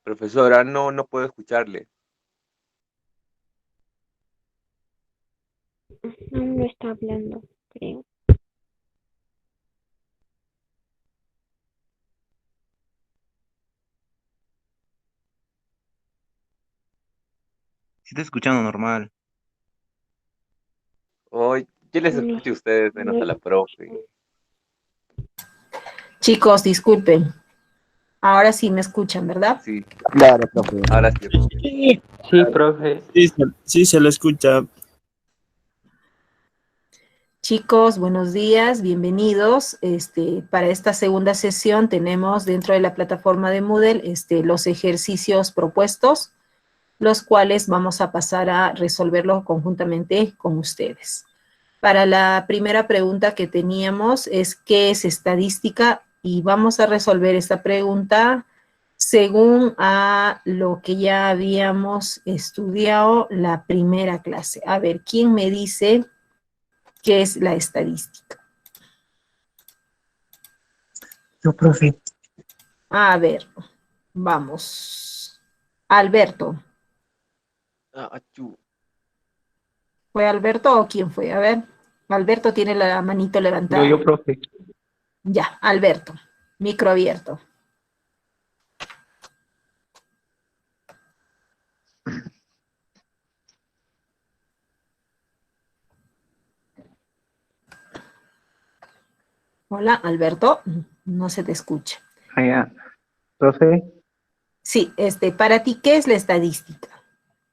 Profesora, no puedo escucharle. No está hablando, creo. Sí, está escuchando normal. Hoy, yo les No, escucho a ustedes, menos a la profe. Chicos, disculpen. Ahora sí me escuchan, ¿verdad? Sí, Claro, profe. ahora sí. Sí, profe. Sí, se lo escucha. Chicos, buenos días, bienvenidos. Para esta segunda sesión tenemos dentro de la plataforma de Moodle los ejercicios propuestos, los cuales vamos a pasar a resolverlos conjuntamente con ustedes. Para la primera pregunta que teníamos es ¿qué es estadística? Y vamos a resolver esta pregunta según a lo que ya habíamos estudiado la primera clase. A ver, ¿quién me dice qué es la estadística? Yo, profe. A ver, vamos. Alberto. ¿Fue Alberto o quién fue? A ver, Alberto tiene la manito levantada. Yo, profe. Ya, Alberto, micro abierto. Hola, Alberto, no se te escucha. Ah, ya. Profe, Sí, para ti, ¿qué es la estadística?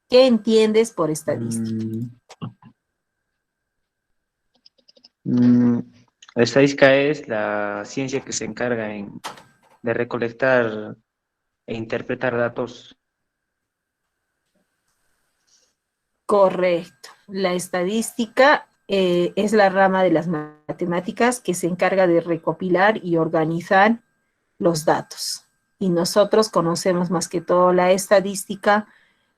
¿Qué entiendes por estadística? la estadística es la ciencia que se encarga de recolectar e interpretar datos. Correcto. La estadística es la rama de las matemáticas que se encarga de recopilar y organizar los datos. Y nosotros conocemos más que todo la estadística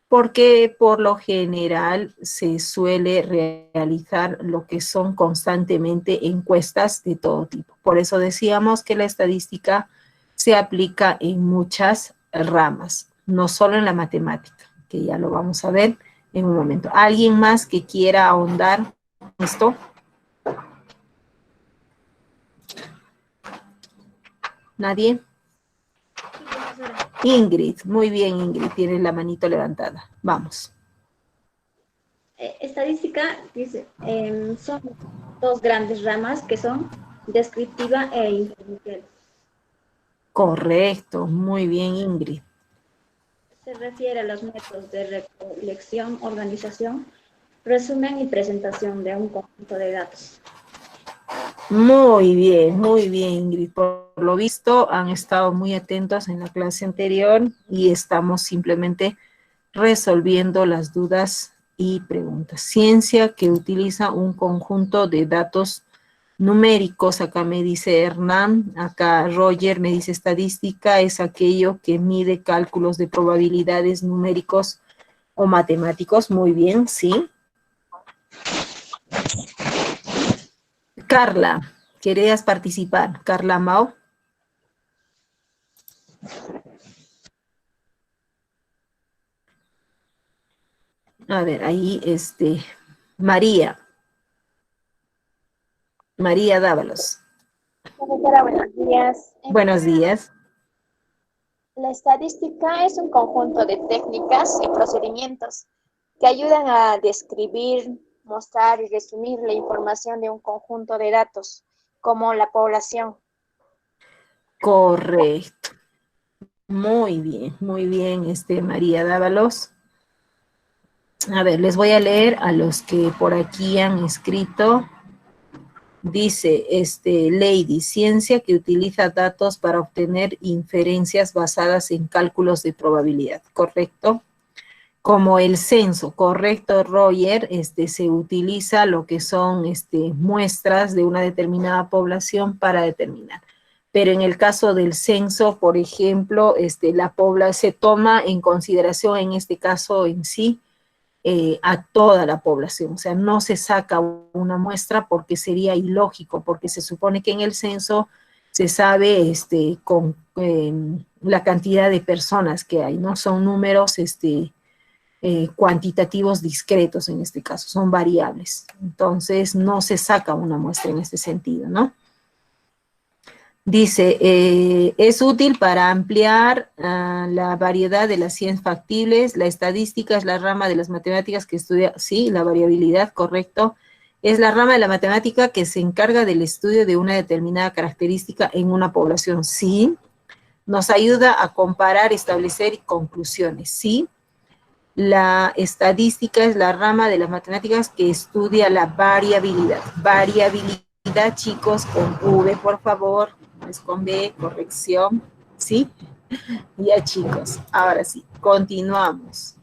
porque por lo general se suele realizar lo que son constantemente encuestas de todo tipo. Por eso decíamos que la estadística se aplica en muchas ramas, no solo en la matemática, que ya lo vamos a ver en un momento. ¿Alguien más que quiera ahondar en esto? ¿Nadie? Ingrid, muy bien Ingrid, tienes la manito levantada. Vamos. Estadística, dice, son dos grandes ramas que son descriptiva e inferencial. Correcto, muy bien Ingrid. Se refiere a los métodos de recolección, organización, resumen y presentación de un conjunto de datos. Muy bien Ingrid. Por lo visto han estado muy atentos en la clase anterior y estamos simplemente resolviendo las dudas y preguntas. Ciencia que utiliza un conjunto de datos numéricos, acá me dice Hernán, acá Roger me dice estadística, es aquello que mide cálculos de probabilidades numéricos o matemáticos. Muy bien, sí. Carla, ¿querías participar? Carla Mau. A ver, ahí, María. María Dávalos. Profesora, buenos días. Buenos días. La estadística es un conjunto de técnicas y procedimientos que ayudan a describir, mostrar y resumir la información de un conjunto de datos, como la población. Correcto. Muy bien, María Dávalos. A ver, les voy a leer a los que por aquí han escrito. Dice, Lady, ciencia que utiliza datos para obtener inferencias basadas en cálculos de probabilidad, ¿correcto? Como el censo, correcto, Roger, se utiliza lo que son muestras de una determinada población para determinar. Pero en el caso del censo, por ejemplo, la población se toma en consideración en este caso en sí a toda la población, o sea, no se saca una muestra porque sería ilógico, porque se supone que en el censo se sabe la cantidad de personas que hay, ¿no? Son números cuantitativos discretos en este caso, son variables. Entonces, no se saca una muestra en este sentido, ¿no? Dice, es útil para ampliar la variedad de las ciencias factibles. La estadística es la rama de las matemáticas que estudia, sí, la variabilidad, correcto. Es la rama de la matemática que se encarga del estudio de una determinada característica en una población, sí. Nos ayuda a comparar, establecer conclusiones, sí. La estadística es la rama de las matemáticas que estudia la variabilidad. Variabilidad, chicos, con V, por favor, no es con B, corrección, ¿sí? Ya, chicos, ahora sí, continuamos.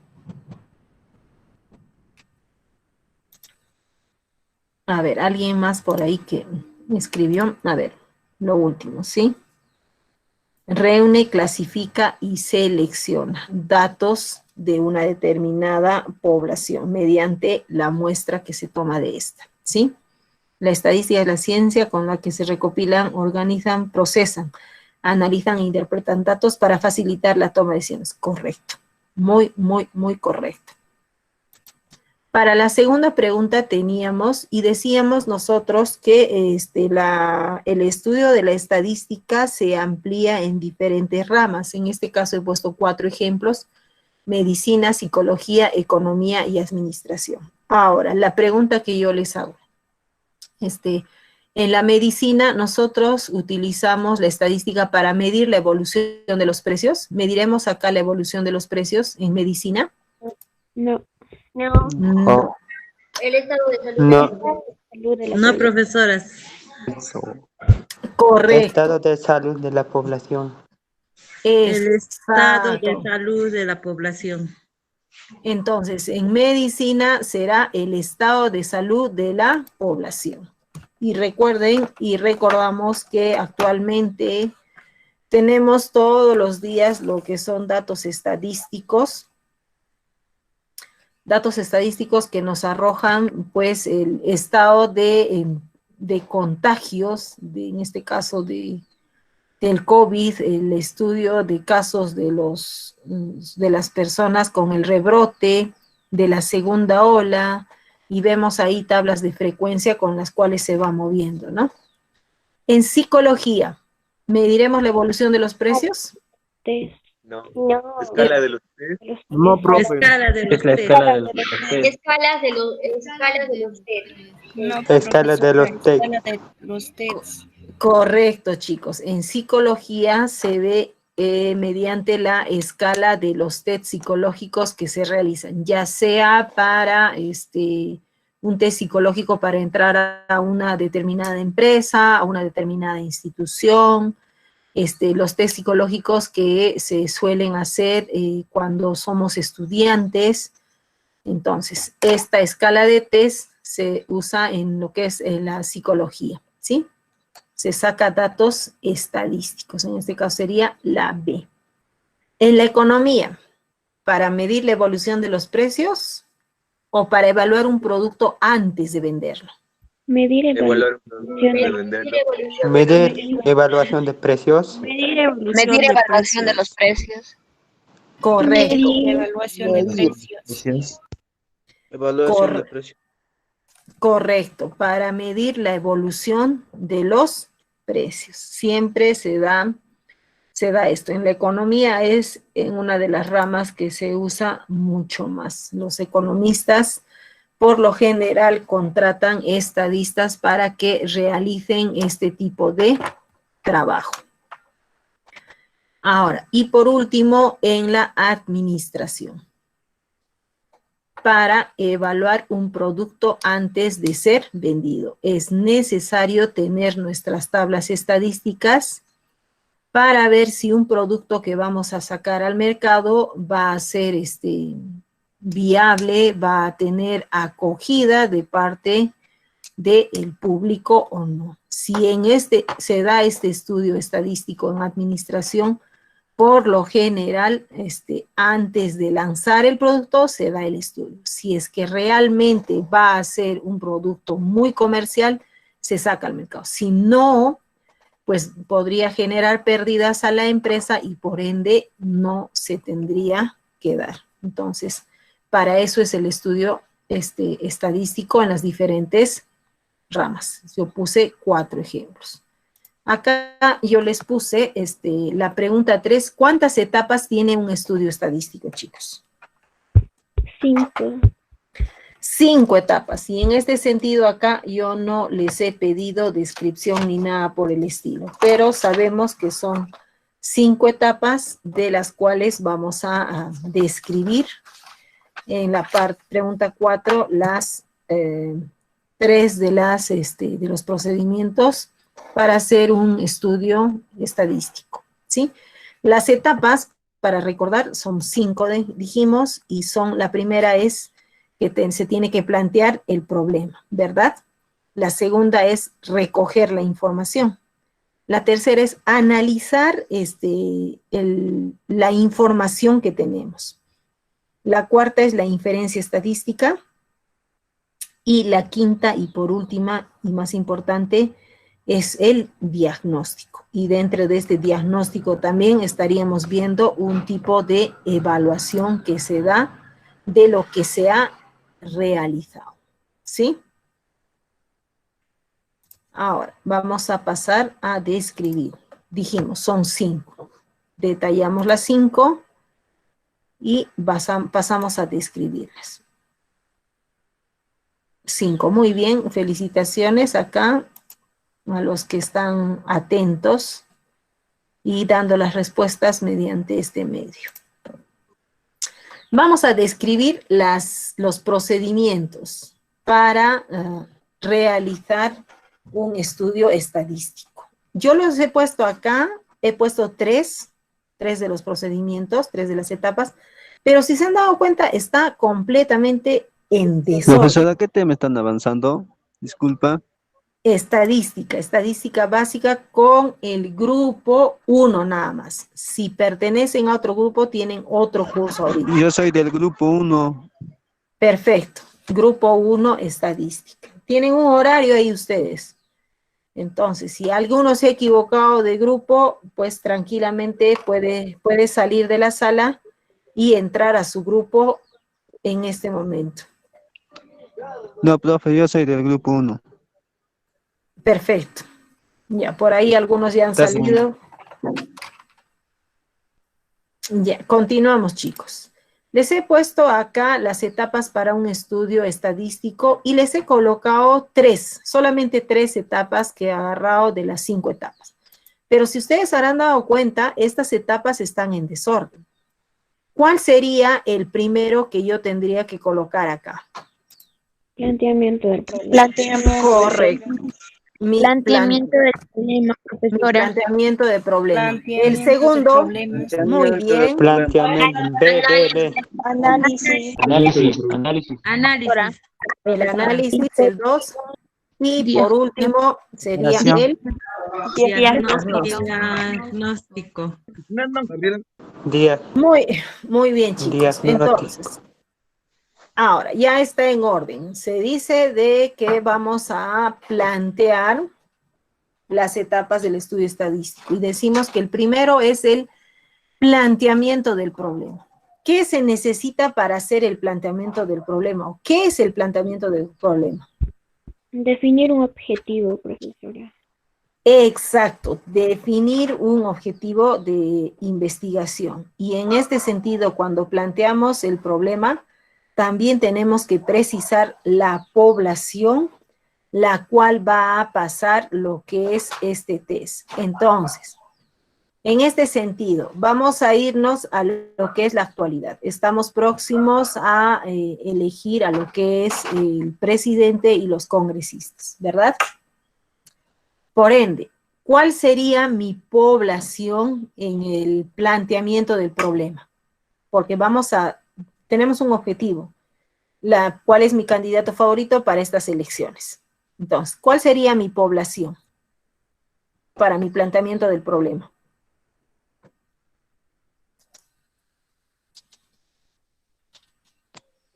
A ver, ¿alguien más por ahí que me escribió? A ver, lo último, ¿sí? Reúne, clasifica y selecciona datos de una determinada población mediante la muestra que se toma de esta, ¿sí? La estadística es la ciencia con la que se recopilan, organizan, procesan, analizan e interpretan datos para facilitar la toma de decisiones. Correcto. Muy, muy, muy correcto. Para la segunda pregunta teníamos, y decíamos nosotros que el estudio de la estadística se amplía en diferentes ramas. En este caso he puesto 4 ejemplos: medicina, psicología, economía y administración. Ahora, la pregunta que yo les hago. En la medicina nosotros utilizamos la estadística para medir la evolución de los precios. ¿Mediremos acá la evolución de los precios en medicina? No. No. El estado de salud. No, Salud de la No, población. profesoras. Correcto. estado de salud de la población. El estado de Exacto. salud de la población. Entonces, en medicina será el estado de salud de la población. Y recuerden y recordamos que actualmente tenemos todos los días lo que son datos estadísticos que nos arrojan pues el estado de contagios, en este caso del COVID, el estudio de casos de las personas con el rebrote, de la segunda ola, y vemos ahí tablas de frecuencia con las cuales se va moviendo, ¿no? En psicología, ¿mediremos la evolución de los precios? Test. No. No. Escala de los test. No, profe. Escala de los Es la test. escala de los test. Escalas de los test. No, Escala de los TEC. escala de los test. Correcto, chicos. En psicología se ve mediante la escala de los test psicológicos que se realizan, ya sea para un test psicológico para entrar a una determinada empresa, a una determinada institución, los test psicológicos que se suelen hacer cuando somos estudiantes. Entonces, esta escala de test se usa en lo que es la psicología, ¿sí? Se saca datos estadísticos, en este caso sería la B. En la economía, para medir la evolución de los precios o para evaluar un producto antes de venderlo. Medir Evaluar evaluación de de venderlo. Medir evaluación de precios. medir evaluación de los precios. Correcto. Medir Evaluación de precios. Precios. Evaluación de precios. Correcto, para medir la evolución de los precios. Siempre se da esto. En la economía es en una de las ramas que se usa mucho más. Los economistas, por lo general, contratan estadistas para que realicen este tipo de trabajo. Ahora, y por último, en la administración. Para evaluar un producto antes de ser vendido, es necesario tener nuestras tablas estadísticas para ver si un producto que vamos a sacar al mercado va a ser viable, va a tener acogida de parte del público o no. Si se da este estudio estadístico en administración, por lo general, antes de lanzar el producto, se da el estudio. Si es que realmente va a ser un producto muy comercial, se saca al mercado. Si no, pues podría generar pérdidas a la empresa y por ende no se tendría que dar. Entonces, para eso es el estudio estadístico en las diferentes ramas. Yo puse 4 ejemplos. Acá yo les puse la pregunta 3. ¿Cuántas etapas tiene un estudio estadístico, chicos? 5. 5 etapas. Y en este sentido acá yo no les he pedido descripción ni nada por el estilo, pero sabemos que son 5 etapas de las cuales vamos a describir en la pregunta 4 las 3 de los procedimientos para hacer un estudio estadístico, ¿sí? Las etapas, para recordar, son 5, dijimos, y la primera es que se tiene que plantear el problema, ¿verdad? La segunda es recoger la información. La tercera es analizar la información que tenemos. La cuarta es la inferencia estadística. Y la quinta y por última y más importante es el diagnóstico. Y dentro de este diagnóstico también estaríamos viendo un tipo de evaluación que se da de lo que se ha realizado. ¿Sí? Ahora, vamos a pasar a describir. Dijimos, son 5. Detallamos las 5 y pasamos a describirlas. 5, muy bien, felicitaciones acá a los que están atentos y dando las respuestas mediante este medio. Vamos a describir los procedimientos para realizar un estudio estadístico. Yo los he puesto acá, he puesto 3 de los procedimientos, 3 de las etapas, pero si se han dado cuenta, está completamente en desorden. Profesora, ¿qué tema están avanzando? Disculpa. Estadística básica con el grupo 1 nada más. Si pertenecen a otro grupo, tienen otro curso ahorita. Yo soy del grupo 1. Perfecto. Grupo 1, estadística. Tienen un horario ahí ustedes. Entonces, si alguno se ha equivocado de grupo, pues tranquilamente puede salir de la sala y entrar a su grupo en este momento. No, profe, yo soy del grupo 1. Perfecto. Ya, por ahí algunos ya han salido. Ya, continuamos, chicos. Les he puesto acá las etapas para un estudio estadístico y les he colocado 3, solamente 3 etapas que he agarrado de las 5 etapas. Pero si ustedes habrán dado cuenta, estas etapas están en desorden. ¿Cuál sería el primero que yo tendría que colocar acá? Planteamiento del problema. Correcto. Planteamiento del problema, profesora. Planteamiento de problema. El segundo, muy bien. Planteamiento. Análisis. El análisis, el 2. Y por último, sería el diagnóstico. Muy bien, chicos. Entonces, ahora, ya está en orden. Se dice de que vamos a plantear las etapas del estudio estadístico. Y decimos que el primero es el planteamiento del problema. ¿Qué se necesita para hacer el planteamiento del problema? ¿O qué es el planteamiento del problema? Definir un objetivo, profesora. Exacto, definir un objetivo de investigación. Y en este sentido, cuando planteamos el problema, también tenemos que precisar la población, la cual va a pasar lo que es este test. Entonces, en este sentido, vamos a irnos a lo que es la actualidad. Estamos próximos a elegir a lo que es el presidente y los congresistas, ¿verdad? Por ende, ¿cuál sería mi población en el planteamiento del problema? Porque tenemos un objetivo, ¿cuál es mi candidato favorito para estas elecciones? Entonces, ¿cuál sería mi población para mi planteamiento del problema?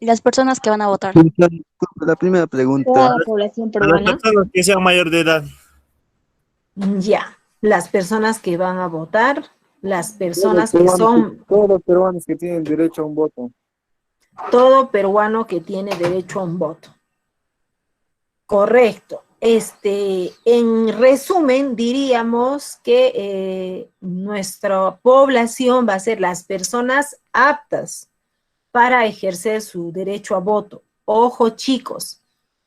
Las personas que van a votar. La primera pregunta. Toda la población peruana. Las personas que sean mayor de edad. Ya. las personas que van a votar, las personas que son... Todos los peruanos que tienen derecho a un voto. Todo peruano que tiene derecho a un voto. Correcto. En resumen, diríamos que nuestra población va a ser las personas aptas para ejercer su derecho a voto. Ojo, chicos,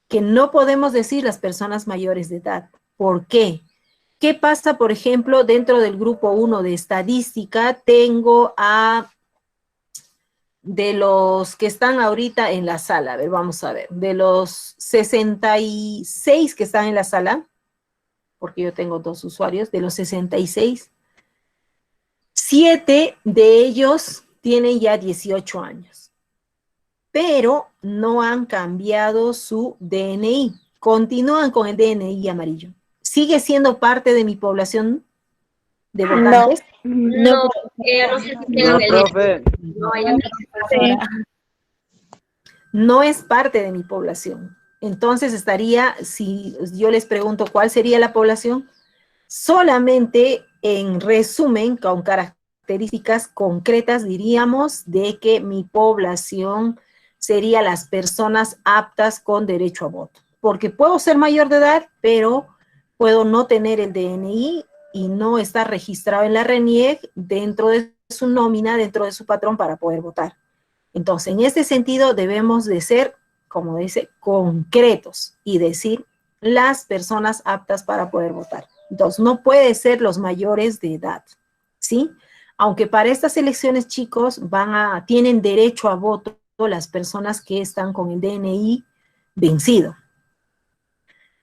que no podemos decir las personas mayores de edad. ¿Por qué? ¿Qué pasa, por ejemplo, dentro del grupo 1 de estadística? Tengo de los que están ahorita en la sala, a ver, vamos a ver, de los 66 que están en la sala, porque yo tengo 2 usuarios, de los 66, 7 de ellos tienen ya 18 años, pero no han cambiado su DNI, continúan con el DNI amarillo. ¿Sigue siendo parte de mi población de votantes? No, porque a no ser que tengan el profe. no hayan No es parte de mi población. Entonces estaría, si yo les pregunto cuál sería la población, solamente en resumen, con características concretas, diríamos de que mi población sería las personas aptas con derecho a voto. Porque puedo ser mayor de edad, pero puedo no tener el DNI y no estar registrado en la RENIEC dentro de su nómina, dentro de su patrón para poder votar. Entonces, en este sentido debemos de ser, como dice, concretos y decir las personas aptas para poder votar. Entonces, no puede ser los mayores de edad, ¿sí? Aunque para estas elecciones, chicos, tienen derecho a voto las personas que están con el DNI vencido.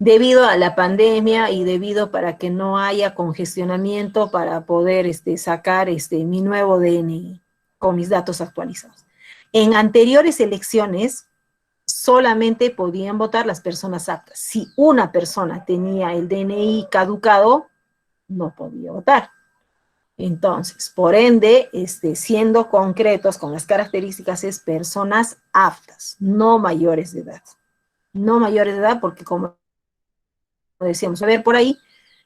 Debido a la pandemia y debido para que no haya congestionamiento para poder sacar mi nuevo DNI con mis datos actualizados. En anteriores elecciones, solamente podían votar las personas aptas. Si una persona tenía el DNI caducado, no podía votar. Entonces, por ende, siendo concretos con las características, es personas aptas, no mayores de edad. No mayores de edad porque, como decíamos, a ver por ahí,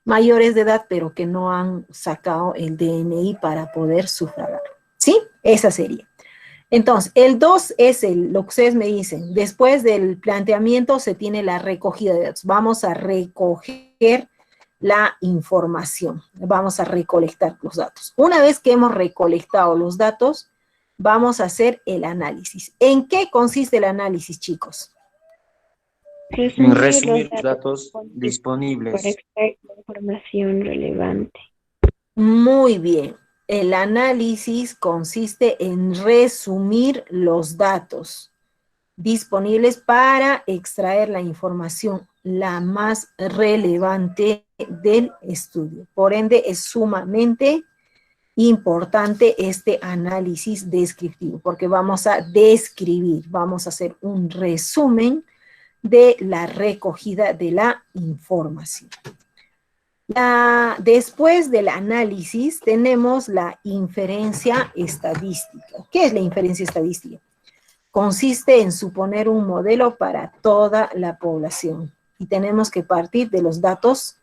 mayores de edad, pero que no han sacado el DNI para poder sufragar. ¿Sí? Esa sería. Entonces, el 2 es lo que ustedes me dicen. Después del planteamiento se tiene la recogida de datos. Vamos a recoger la información. Vamos a recolectar los datos. Una vez que hemos recolectado los datos, vamos a hacer el análisis. ¿En qué consiste el análisis, chicos? En resumir los datos disponibles. Para extraer la información relevante. Muy bien. El análisis consiste en resumir los datos disponibles para extraer la información la más relevante del estudio. Por ende, es sumamente importante este análisis descriptivo, porque vamos a describir, vamos a hacer un resumen de la recogida de la información. Después del análisis tenemos la inferencia estadística. ¿Qué es la inferencia estadística? Consiste en suponer un modelo para toda la población y tenemos que partir de los datos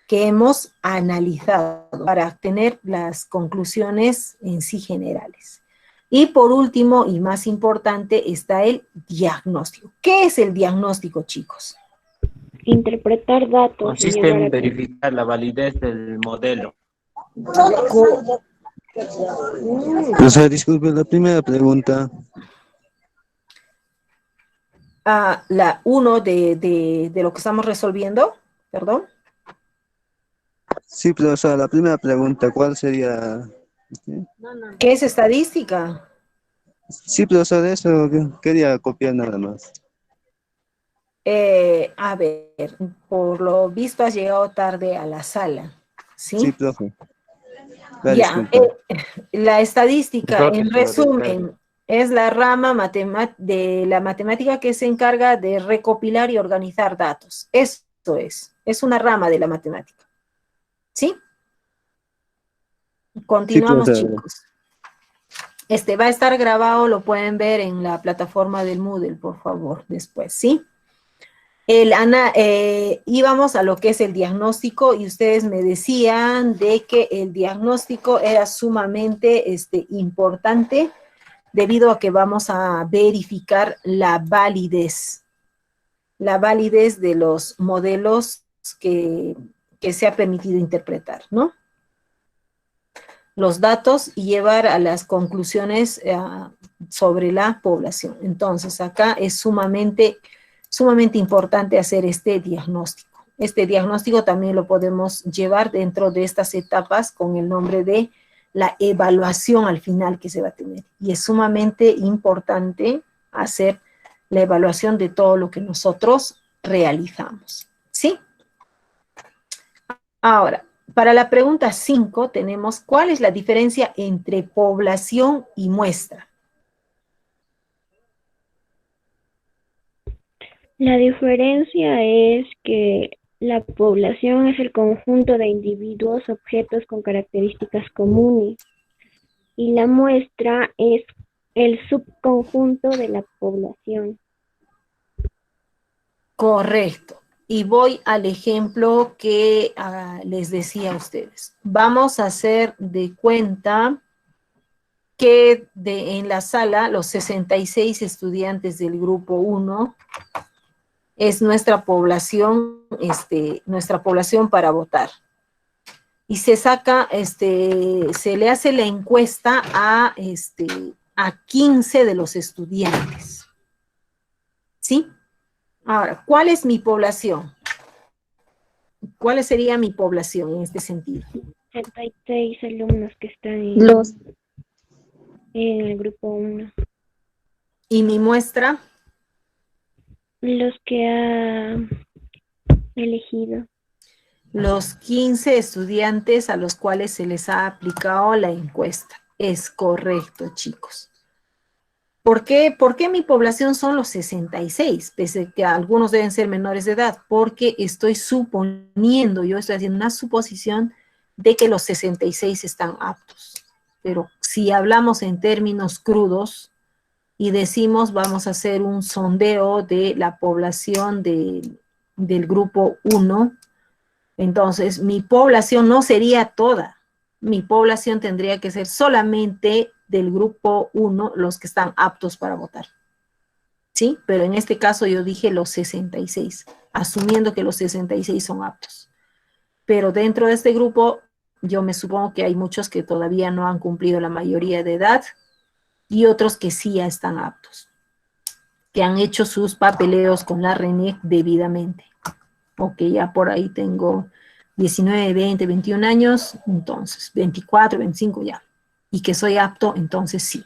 que hemos analizado para obtener las conclusiones en sí generales. Y por último, y más importante, está el diagnóstico. ¿Qué es el diagnóstico, chicos? Interpretar datos. Consiste en verificar la validez del modelo. O sea, disculpe, la primera pregunta. La 1 de lo que estamos resolviendo, perdón. Sí, profesor, la primera pregunta, ¿cuál sería? ¿Qué es estadística? Sí, profesor, eso quería copiar nada más. A ver, por lo visto has llegado tarde a la sala, ¿sí? Sí, profe. Ya, la estadística, en resumen, es la rama de la matemática que se encarga de recopilar y organizar datos. Esto es una rama de la matemática. ¿Sí? Continuamos, sí, chicos. Va a estar grabado, lo pueden ver en la plataforma del Moodle, por favor, después, ¿sí? Íbamos a lo que es el diagnóstico y ustedes me decían de que el diagnóstico era sumamente importante debido a que vamos a verificar la validez de los modelos que se ha permitido interpretar, ¿no? Los datos y llevar a las conclusiones sobre la población. Entonces, acá es sumamente importante hacer este diagnóstico. Este diagnóstico también lo podemos llevar dentro de estas etapas con el nombre de la evaluación al final que se va a tener. Y es sumamente importante hacer la evaluación de todo lo que nosotros realizamos. ¿Sí? Ahora, para la pregunta 5 tenemos, ¿cuál es la diferencia entre población y muestra? La diferencia es que la población es el conjunto de individuos, objetos con características comunes, y la muestra es el subconjunto de la población. Correcto. Y voy al ejemplo que les decía a ustedes. Vamos a hacer de cuenta que en la sala los 66 estudiantes del grupo 1 es nuestra población para votar. Y se saca, se le hace la encuesta a 15 de los estudiantes. ¿Sí? Ahora, ¿cuál es mi población? ¿Cuál sería mi población en este sentido? 66 alumnos que están en el grupo 1. ¿Y mi muestra? Los que ha elegido. Los 15 estudiantes a los cuales se les ha aplicado la encuesta. Es correcto, chicos. ¿Por qué mi población son los 66? Pese a que algunos deben ser menores de edad. Porque estoy suponiendo, yo estoy haciendo una suposición de que los 66 están aptos. Pero si hablamos en términos crudos y decimos vamos a hacer un sondeo de la población del grupo 1, entonces mi población no sería toda. Mi población tendría que ser solamente del grupo 1 los que están aptos para votar. ¿Sí? Pero en este caso yo dije los 66, asumiendo que los 66 son aptos. Pero dentro de este grupo, yo me supongo que hay muchos que todavía no han cumplido la mayoría de edad y otros que sí ya están aptos, que han hecho sus papeleos con la RENIEC debidamente. Ok, ya por ahí tengo 19, 20, 21 años, entonces 24, 25 ya. Y que soy apto, entonces sí.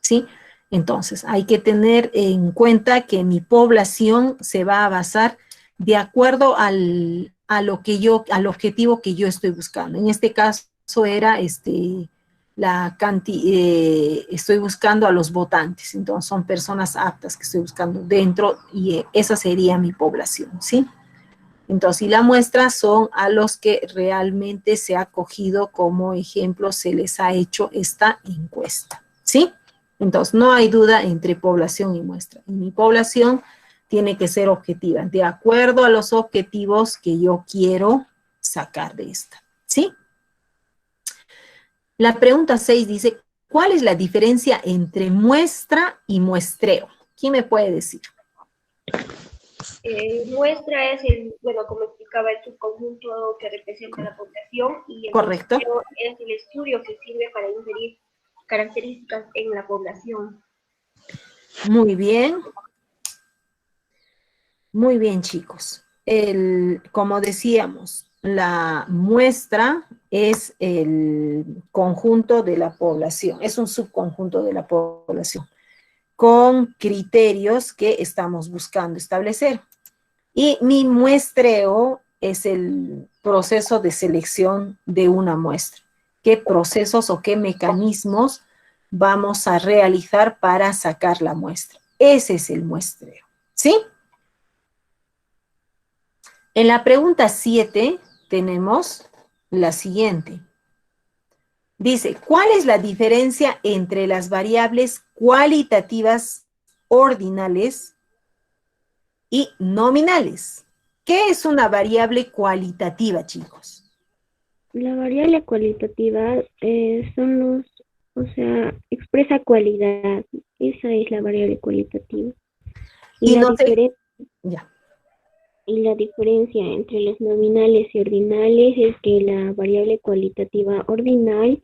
¿Sí? Entonces, hay que tener en cuenta que mi población se va a basar de acuerdo al objetivo que yo estoy buscando. En este caso era estoy buscando a los votantes, entonces son personas aptas que estoy buscando dentro y esa sería mi población, ¿sí? Entonces, y la muestra son a los que realmente se ha cogido como ejemplo, se les ha hecho esta encuesta, ¿sí? Entonces, no hay duda entre población y muestra. Y mi población tiene que ser objetiva, de acuerdo a los objetivos que yo quiero sacar de esta, ¿sí? La pregunta 6 dice, ¿cuál es la diferencia entre muestra y muestreo? ¿Quién me puede decir? Muestra es como explicaba, el subconjunto que representa la población y el correcto. Es el estudio que sirve para inferir características en la población. Muy bien. Muy bien, chicos. Como decíamos, la muestra es el conjunto de la población, es un subconjunto de la población, con criterios que estamos buscando establecer. Y mi muestreo es el proceso de selección de una muestra. ¿Qué procesos o qué mecanismos vamos a realizar para sacar la muestra? Ese es el muestreo, ¿sí? En la pregunta 7 tenemos la siguiente. Dice, ¿cuál es la diferencia entre las variables cualitativas ordinales y nominales. ¿Qué es una variable cualitativa, chicos? La variable cualitativa expresa cualidad. Esa es la variable cualitativa. Y La diferencia entre los nominales y ordinales es que la variable cualitativa ordinal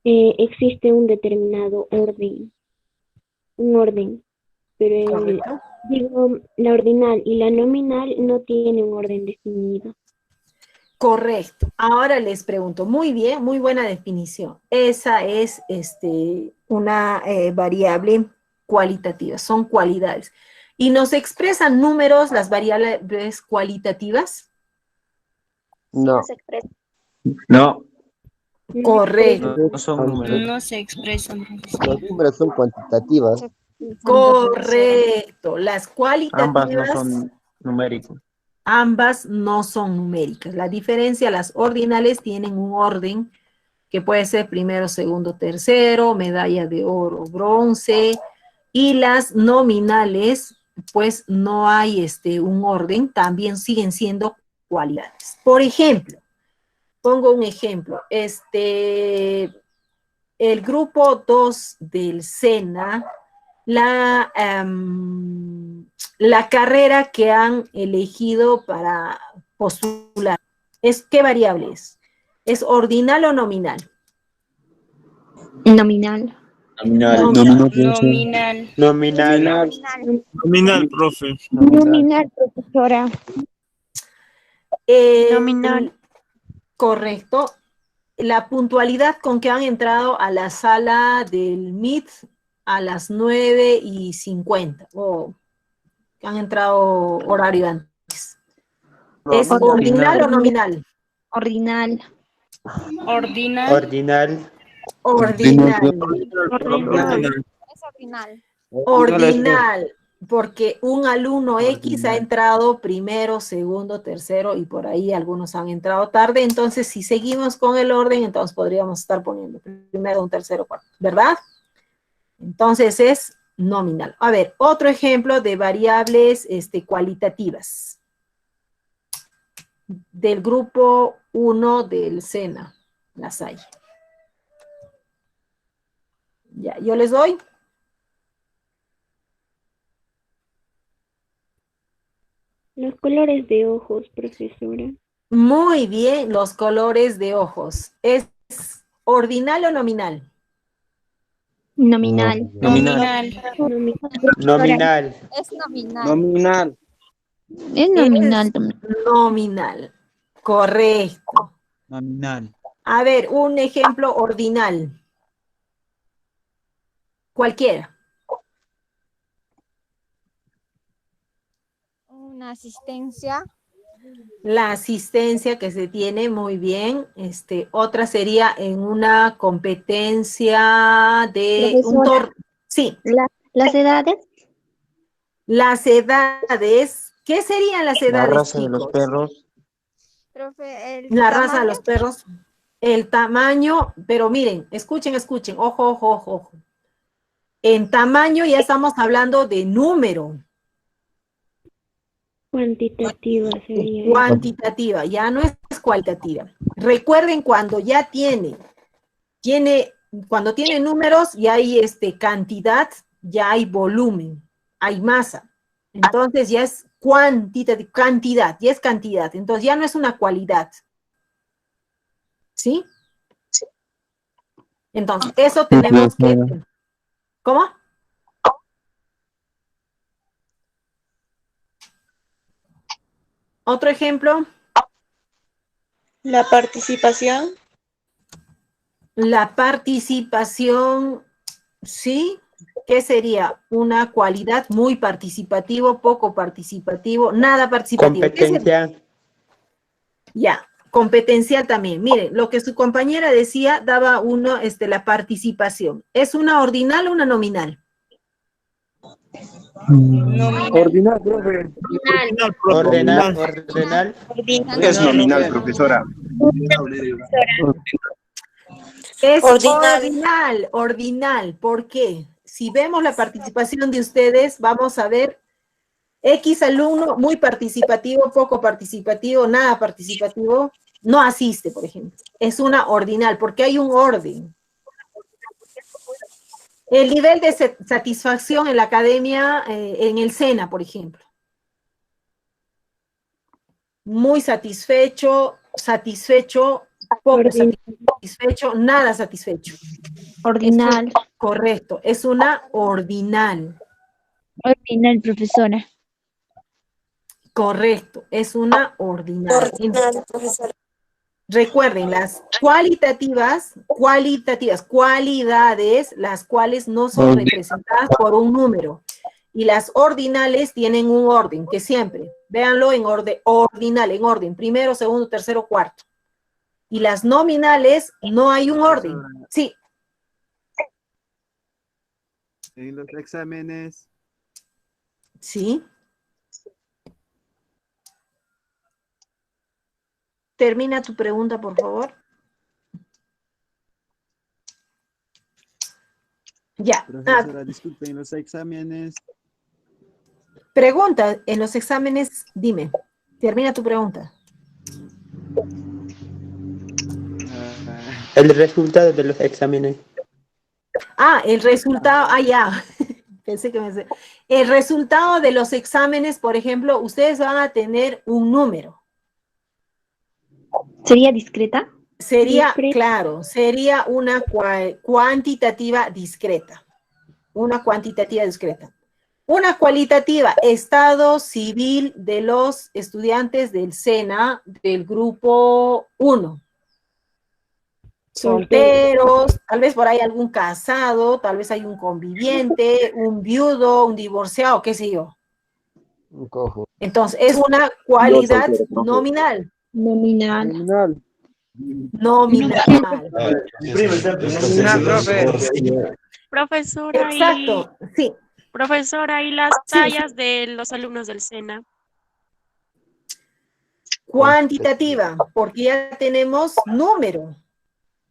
existe un determinado orden, pero la ordinal y la nominal no tienen un orden definido. Correcto. Ahora les pregunto, muy bien, muy buena definición. Esa es una variable cualitativa, son cualidades. ¿Y nos expresan números las variables cualitativas? No. No. Correcto. No son números. No se expresan. Los números son cuantitativas. Correcto. Las Ambas no cualitativas, son numéricos. ambas no son numéricas. La diferencia, las ordinales tienen un orden que puede ser primero, segundo, tercero, medalla de oro, bronce, y las nominales, pues no hay un orden, también siguen siendo cualidades. Por ejemplo, pongo un ejemplo, el grupo 2 del SENA, la carrera que han elegido para postular, ¿qué variable es? ¿Es ordinal o nominal? Nominal. Nominal, profe. Nominal, profesora. Nominal. Correcto. La puntualidad con que han entrado a la sala del MIT a las 9:50, o que han entrado horario antes. ¿Es ordinal o nominal? Ordinal. Ordinal. Es ordinal. Ordinal, porque un alumno X ha entrado primero, segundo, tercero, y por ahí algunos han entrado tarde. Entonces, si seguimos con el orden, entonces podríamos estar poniendo primero, un tercero, cuarto, ¿verdad? Entonces es nominal. A ver, otro ejemplo de variables cualitativas. Del grupo 1 del SENA, las hay. Ya, yo les doy. Los colores de ojos, profesora. Muy bien, los colores de ojos. ¿Es ordinal o nominal? Nominal. Nominal. Nominal. Es nominal. Nominal. Es nominal. Nominal. Correcto. Nominal. A ver, un ejemplo ordinal. Cualquiera. Una asistencia. La asistencia que se tiene, muy bien. Otra sería en una competencia de Sí. Las edades. Las edades. ¿Qué serían las edades, La raza de los chicos? perros. Profe, La raza de los perros. El tamaño, pero miren, escuchen, ojo, ojo, ojo, ojo. En tamaño ya estamos hablando de número. Cuantitativa sería. Cuantitativa, ya no es cualitativa. Recuerden cuando ya cuando tiene números, ya hay cantidad, ya hay volumen, hay masa. Entonces ya es cantidad, ya es cantidad. Entonces ya no es una cualidad. ¿Sí? Entonces, eso tenemos que... ¿Cómo? Otro ejemplo. La participación. La participación, ¿sí? ¿Qué sería? Una cualidad muy participativo, poco participativo, nada participativo. Competencia. Ya, competencial también. Miren, lo que su compañera decía, daba uno, la participación. ¿Es una ordinal o una nominal? Ordinal, profe. Ordenal. Es nominal, profesora. Es ordinal. ¿Por qué? Si vemos la participación de ustedes, vamos a ver X alumno, muy participativo, poco participativo, nada participativo, no asiste, por ejemplo. Es una ordinal, porque hay un orden. El nivel de satisfacción en la academia, en el SENA, por ejemplo. Muy satisfecho, satisfecho, poco satisfecho, nada satisfecho. Ordinal. Correcto, es una ordinal. Ordinal, profesora. Correcto, es una ordinal. Ordinal, profesora. Recuerden, las cualitativas, cualidades, las cuales no son representadas por un número. Y las ordinales tienen un orden, que siempre, véanlo en orden, ordinal, en orden, primero, segundo, tercero, cuarto. Y las nominales no hay un orden. Sí. En los exámenes. Sí. Termina tu pregunta, por favor. Ya. Profesora, disculpe, en los exámenes. Pregunta, en los exámenes, dime. Termina tu pregunta. El resultado de los exámenes. Ah, el resultado, ya. Pensé que me... El resultado de los exámenes, por ejemplo, ustedes van a tener un número. ¿Sería discreta? Sería, claro, sería una cuantitativa discreta. Una cuantitativa discreta. Una cualitativa, estado civil de los estudiantes del SENA del grupo 1. Solteros, tal vez por ahí algún casado, tal vez hay un conviviente, un viudo, un divorciado, qué sé yo. Un cojo. Entonces, es una cualidad nominal. Nominal. Nominal. Profesora, Exacto, sí. Profesora, ¿y las tallas de los alumnos del SENA? Cuantitativa, porque ya tenemos número.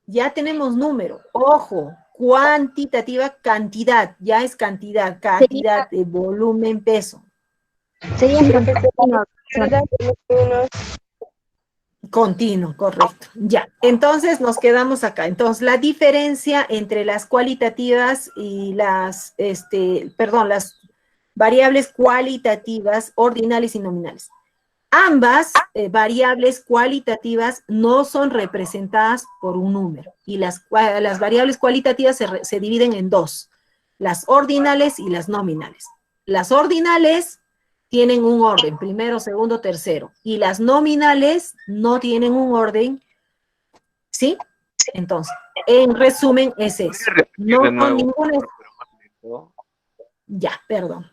Ya tenemos número. Ojo, cuantitativa, cantidad. Ya es cantidad de volumen, peso. Sería Continuo, correcto. Ya, entonces nos quedamos acá. Entonces, la diferencia entre las cualitativas y las variables cualitativas, ordinales y nominales. Ambas variables cualitativas no son representadas por un número. Y las variables cualitativas se dividen en dos. Las ordinales y las nominales. Las ordinales tienen un orden, primero, segundo, tercero. Y las nominales no tienen un orden, ¿sí? Entonces, en resumen, es eso. No ninguna... Ya, perdón.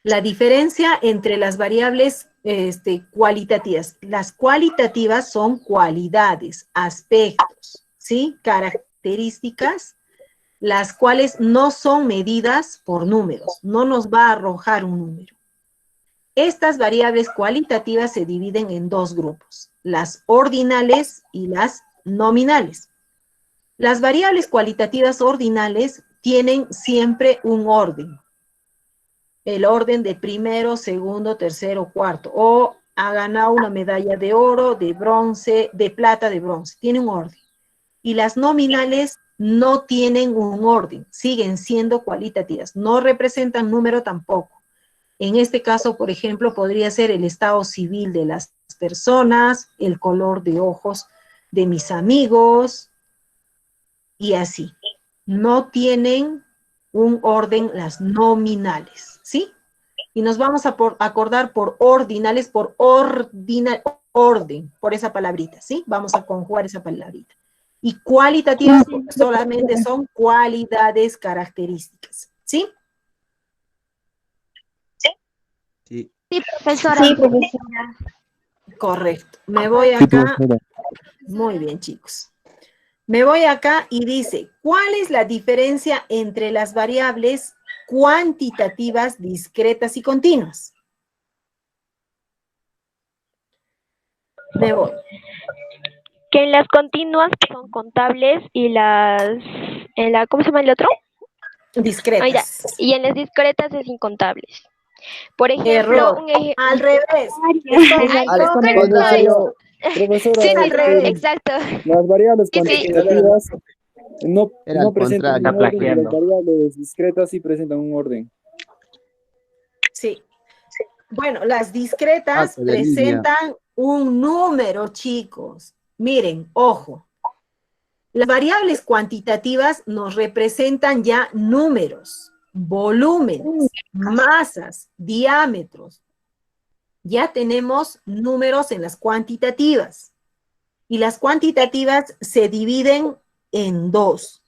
La diferencia entre las variables cualitativas. Las cualitativas son cualidades, aspectos, ¿sí? Características, las cuales no son medidas por números. No nos va a arrojar un número. Estas variables cualitativas se dividen en dos grupos, las ordinales y las nominales. Las variables cualitativas ordinales tienen siempre un orden. El orden de primero, segundo, tercero, cuarto. O ha ganado una medalla de oro, de bronce, de plata, de bronce. Tiene un orden. Y las nominales no tienen un orden. Siguen siendo cualitativas. No representan número tampoco. En este caso, por ejemplo, podría ser el estado civil de las personas, el color de ojos de mis amigos, y así. No tienen un orden las nominales, ¿sí? Y nos vamos a acordar por ordinales, por orden, por esa palabrita, ¿sí? Vamos a conjugar esa palabrita. Y cualitativas solamente son cualidades características, ¿sí? Sí, profesora. Sí, profesora. Correcto. Me voy acá. Muy bien, chicos. Me voy acá y dice, ¿cuál es la diferencia entre las variables cuantitativas, discretas y continuas? Me voy. Que en las continuas son contables y ¿cómo se llama el otro? Discretas. Y en las discretas es incontables. Por ejemplo, Error. Al revés. Exacto. Profesora, Sí, al revés. exacto. las variables Sí, sí. cuantitativas Era no al presentan contrario. un orden, y las variables discretas sí presentan un orden. Sí. Bueno, las discretas Paso de línea. presentan un número, chicos. Miren, ojo. Las variables cuantitativas nos representan ya números, volúmenes, masas, diámetros. Ya tenemos números en las cuantitativas. Y las cuantitativas se dividen en dos.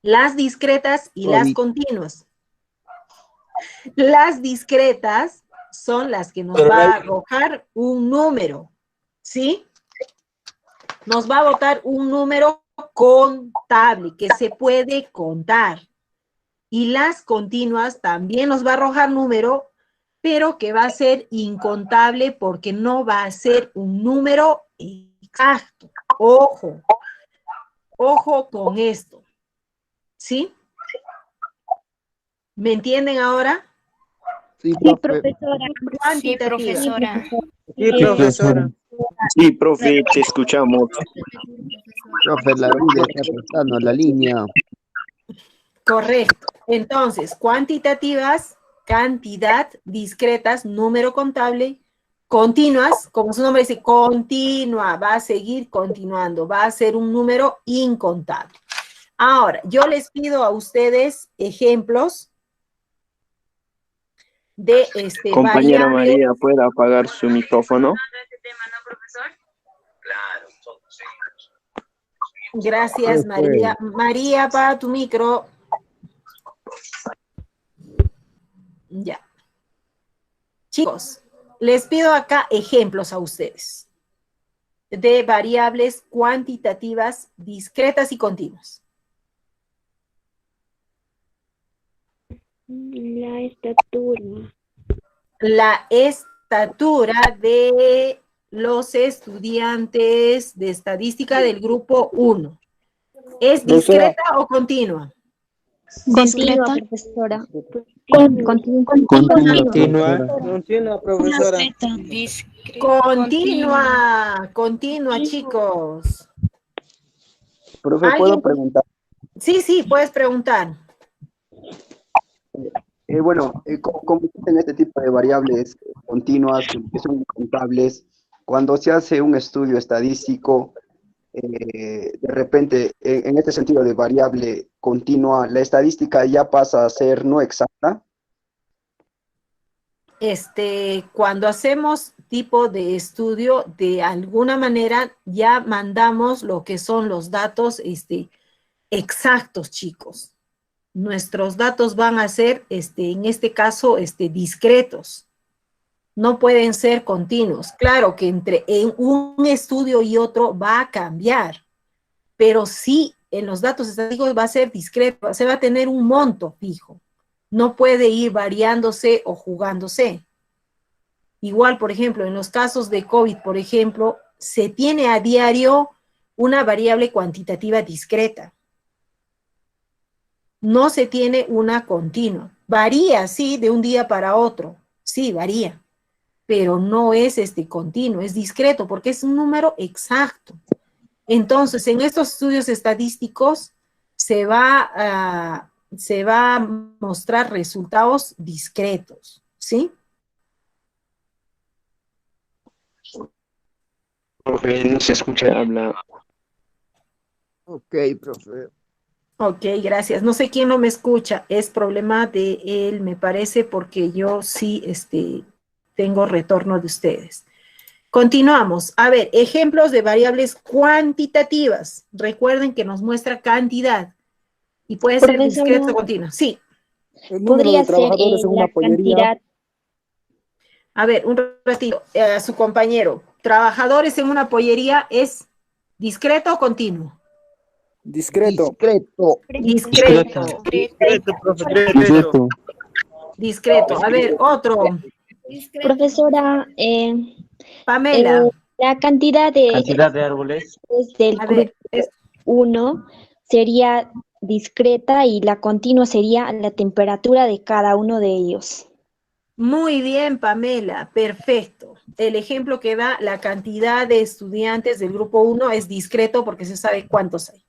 Las discretas y las continuas. Las discretas son las que nos va a arrojar un número, ¿sí? Nos va a botar un número contable que se puede contar. Y las continuas también nos va a arrojar número, pero que va a ser incontable porque no va a ser un número exacto. Ojo, ojo con esto. ¿Sí? ¿Me entienden ahora? Sí, profesora. Sí, profesora. Sí, profesora. Sí, profe, te escuchamos. Profe, la línea está cortando la línea. Correcto. Entonces, cuantitativas, cantidad, discretas, número contable, continuas, como su nombre dice, continua, va a seguir continuando, va a ser un número incontable. Ahora, yo les pido a ustedes ejemplos de Compañera variables. María, ¿puede apagar su micrófono? Gracias, María. María, apaga tu micro. Ya. Chicos, les pido acá ejemplos a ustedes de variables cuantitativas discretas y continuas. La estatura. La estatura de los estudiantes de estadística del grupo 1. ¿Es discreta o continua? Continua, profesora. Continua, profesora. Continua, chicos. Profe, ¿puedo ¿Alguien? preguntar? Sí, puedes preguntar. ¿Cómo existen este tipo de variables continuas que son contables? Cuando se hace un estudio estadístico, de repente, en este sentido de variable continua, la estadística ya pasa a ser no exacta. Cuando hacemos tipo de estudio, de alguna manera ya mandamos lo que son los datos exactos, chicos. Nuestros datos van a ser, en este caso, discretos. No pueden ser continuos. Claro que entre un estudio y otro va a cambiar, pero sí en los datos estadísticos va a ser discreto, se va a tener un monto fijo. No puede ir variándose o jugándose. Igual, por ejemplo, en los casos de COVID, por ejemplo, se tiene a diario una variable cuantitativa discreta. No se tiene una continua. Varía, sí, de un día para otro. Sí, varía. Pero no es continuo, es discreto, porque es un número exacto. Entonces, en estos estudios estadísticos se va a mostrar resultados discretos, ¿sí? Profe, no se escucha hablar. Ok, profe. Ok, gracias. No sé quién no me escucha. Es problema de él, me parece, porque yo sí tengo retorno de ustedes. Continuamos. A ver, ejemplos de variables cuantitativas. Recuerden que nos muestra cantidad. Y puede ser discreta o continua. Sí. El número de trabajadores en una pollería. Cantidad. A ver, un ratito. A su compañero. Trabajadores en una pollería, ¿es discreto o continuo? Discreto. Discreto. Discreto. A ver, otro. Profesora, Pamela. la cantidad de árboles. del grupo 1 sería discreta y la continua sería la temperatura de cada uno de ellos. Muy bien, Pamela, perfecto. El ejemplo que da la cantidad de estudiantes del grupo 1 es discreto porque se sabe cuántos hay.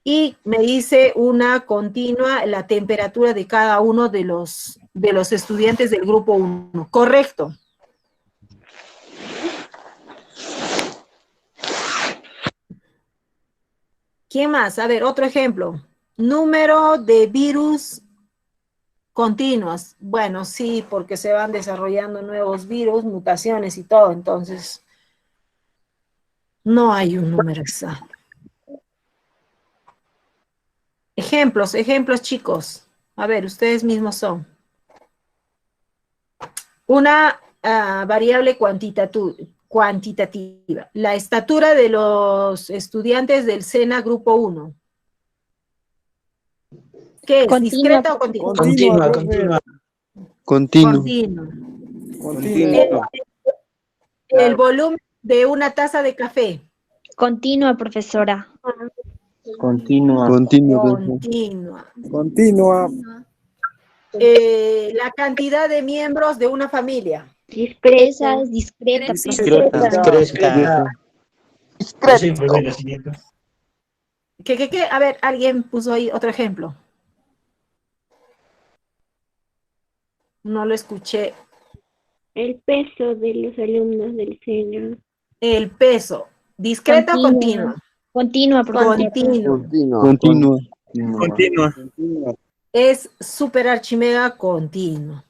Y me dice una continua la temperatura de cada uno de los estudiantes del grupo 1. Correcto. ¿Quién más? A ver, otro ejemplo. Número de virus continuos. Bueno, sí, porque se van desarrollando nuevos virus, mutaciones y todo, entonces no hay un número exacto. Ejemplos, chicos. A ver, ustedes mismos son. Una variable cuantitativa. La estatura de los estudiantes del SENA Grupo 1. ¿Qué es? ¿Discreta o continua? Continuo. El volumen de una taza de café. Continua, profesora. Continua. Continua. La cantidad de miembros de una familia. Esa es discreta, profesora. ¿Qué? A ver, alguien puso ahí otro ejemplo. No lo escuché. El peso de los alumnos del SENA. El peso. ¿Discreta o continua? Continua, profesora. Continua. Es super archimega continua.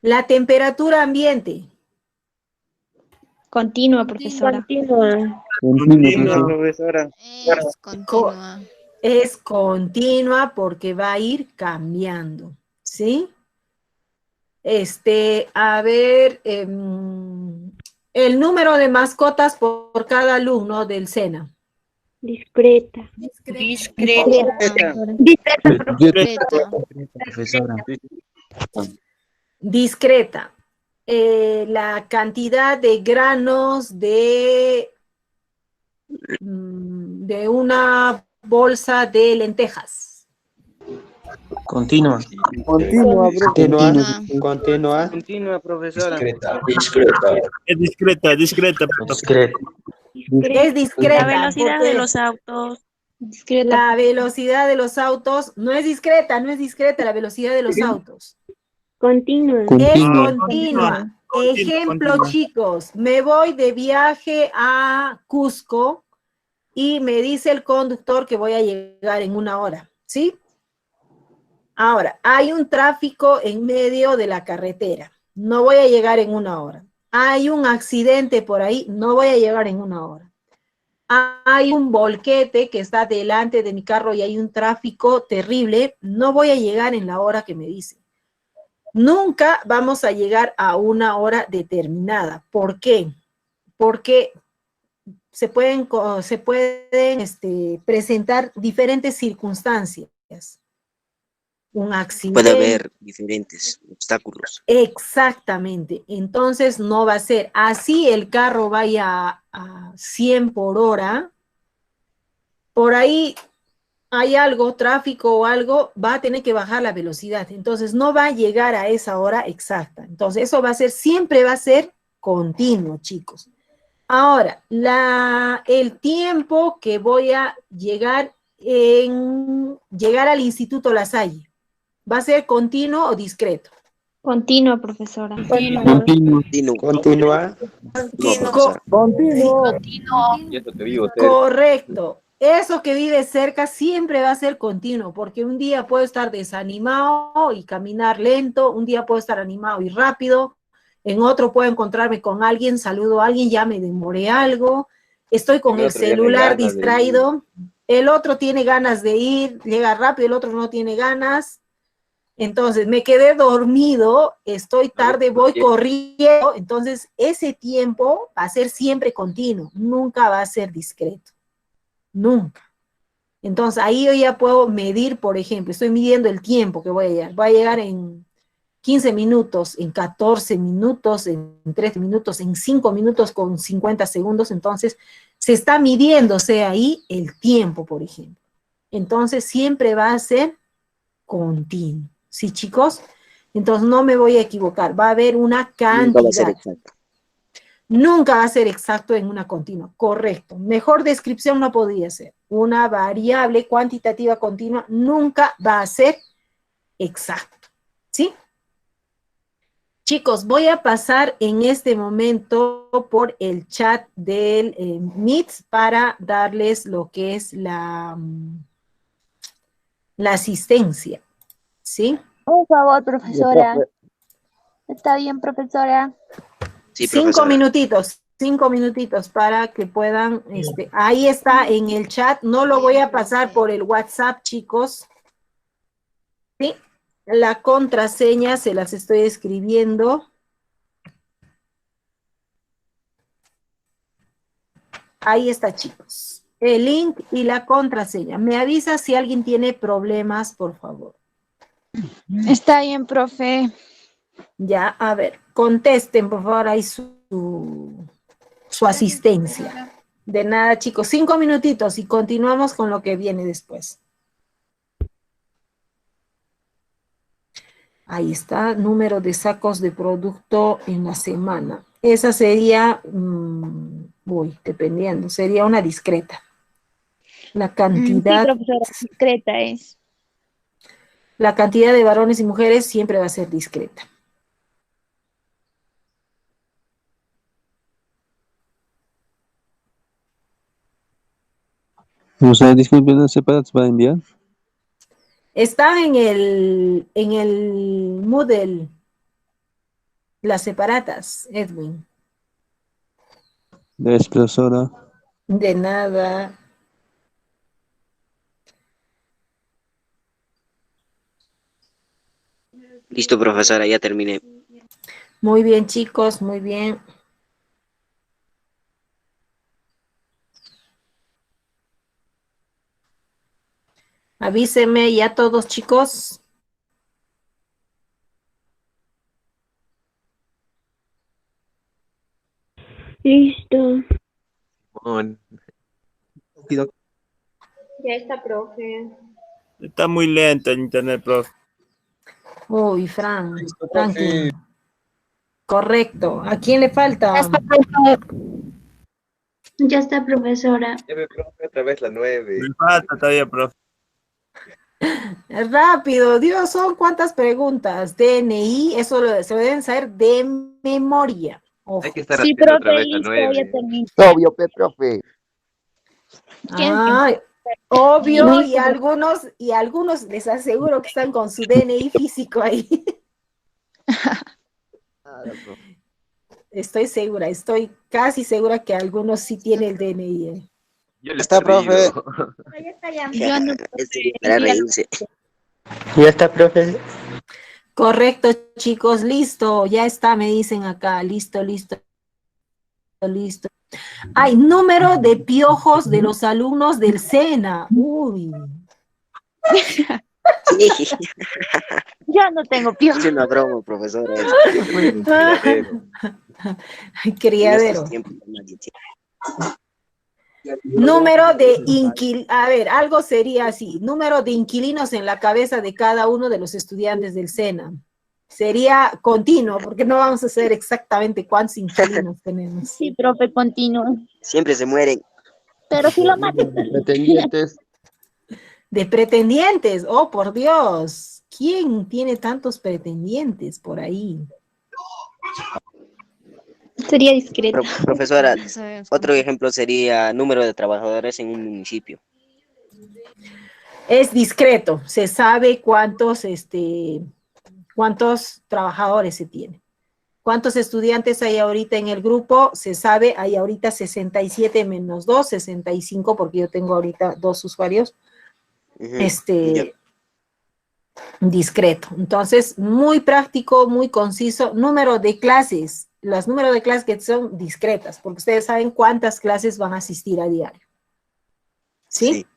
La temperatura ambiente. Continua, profesora. Continua, profesora. Es continua. Es continua porque va a ir cambiando, ¿sí? A ver, el número de mascotas por cada alumno del SENA. Discreta. Discreta. La cantidad de granos de una bolsa de lentejas. Continua. Continua, Continua, profesora. Es discreta. Es discreta. La velocidad de los autos. La velocidad de los autos no es discreta la velocidad de los autos. Continua. Es continua. Ejemplo, chicos, me voy de viaje a Cusco y me dice el conductor que voy a llegar en 1 hora, ¿sí? Ahora, hay un tráfico en medio de la carretera. No voy a llegar en 1 hora. Hay un accidente por ahí. No voy a llegar en 1 hora. Hay un volquete que está delante de mi carro y hay un tráfico terrible. No voy a llegar en la hora que me dice. Nunca vamos a llegar a 1 hora determinada. ¿Por qué? Porque se pueden presentar diferentes circunstancias. Un accidente. Puede haber diferentes obstáculos. Exactamente. Entonces no va a ser así el carro vaya a 100 por hora. Por ahí hay algo, tráfico o algo, va a tener que bajar la velocidad. Entonces no va a llegar a esa hora exacta. Entonces eso siempre va a ser continuo, chicos. Ahora, el tiempo que voy a llegar al Instituto La Salle, ¿va a ser continuo o discreto? Continua, profesora. Continua. Correcto. Eso que vive cerca siempre va a ser continuo, porque un día puedo estar desanimado y caminar lento, un día puedo estar animado y rápido, en otro puedo encontrarme con alguien, saludo a alguien, ya me demoré algo, estoy con el celular distraído, el otro tiene ganas de ir, llega rápido, el otro no tiene ganas. Entonces, me quedé dormido, estoy tarde, voy corriendo, entonces ese tiempo va a ser siempre continuo, nunca va a ser discreto, nunca. Entonces, ahí yo ya puedo medir, por ejemplo, estoy midiendo el tiempo que voy a llegar en 15 minutos, en 14 minutos, en 13 minutos, en 5 minutos con 50 segundos, entonces se está midiéndose ahí el tiempo, por ejemplo. entonces siempre va a ser continuo. ¿Sí, chicos? Entonces no me voy a equivocar. Va a haber una Nunca va a ser cantidad. exacto. Nunca va a ser exacto en una continua. Correcto. Mejor descripción no podría ser. Una variable cuantitativa continua nunca va a ser exacto. ¿Sí? Chicos, voy a pasar en este momento por el chat del Meet para darles lo que es la asistencia. ¿Sí? Por favor, profesora. Está bien, profesora. Sí, 5 profesora. minutitos. 5 minutitos para que puedan, ahí está en el chat, no lo voy a pasar por el WhatsApp, chicos. ¿Sí? La contraseña se las estoy escribiendo. Ahí está, chicos. El link y la contraseña. Me avisa si alguien tiene problemas, por favor. Está bien, profe. Ya, a ver, contesten, por favor, ahí su asistencia. De nada, chicos. 5 minutitos y continuamos con lo que viene después. Ahí está, número de sacos de producto en la semana. Esa sería, dependiendo, sería una discreta. La cantidad... Sí, profesora, discreta es. La cantidad de varones y mujeres siempre va a ser discreta. O sea, disculpen, ¿las separadas para enviar? Están en el Moodle, las separatas, Edwin. Gracias, profesora. De nada. Listo, profesora, ya terminé. Muy bien, chicos, muy bien. Avísenme ya todos, chicos. Listo. Ya está, profe. Está muy lento el internet, profe. Uy, Franklin. Correcto. ¿A quién le falta? Ya está, profesora. Otra vez la 9. Me falta todavía, profe. Rápido, Dios, son cuántas preguntas. DNI, se lo deben saber de memoria. Ojo. Hay que estar haciendo otra vez la 9. Obvio, profe. Ay, obvio, y algunos les aseguro que están con su DNI físico ahí. Estoy segura, estoy casi segura que algunos sí tienen el DNI. Yo le está, profe. Yo no, Para reírse. Ya está, profe. Correcto, chicos, listo, ya está, me dicen acá, listo. Hay número de piojos de los alumnos del SENA. Uy. Sí. Yo no tengo piojos. Es una broma, profesora. Criadero. Número de inquilinos, a ver, algo sería así, número de inquilinos en la cabeza de cada uno de los estudiantes del SENA. Sería continuo, porque no vamos a saber exactamente cuántos inquilinos tenemos. Sí, profe, continuo. Siempre se mueren. Pero si lo matan. Pretendientes. De pretendientes, oh por Dios, ¿quién tiene tantos pretendientes por ahí? Sería discreto. Profesora, otro ejemplo sería número de trabajadores en un municipio. Es discreto, se sabe cuántos trabajadores se tienen. ¿Cuántos estudiantes hay ahorita en el grupo? Se sabe, hay ahorita 67 menos 2, 65, porque yo tengo ahorita 2 usuarios. Discreto. Entonces, muy práctico, muy conciso. Número de clases. Los números de clases que son discretas, porque ustedes saben cuántas clases van a asistir a diario. ¿Sí?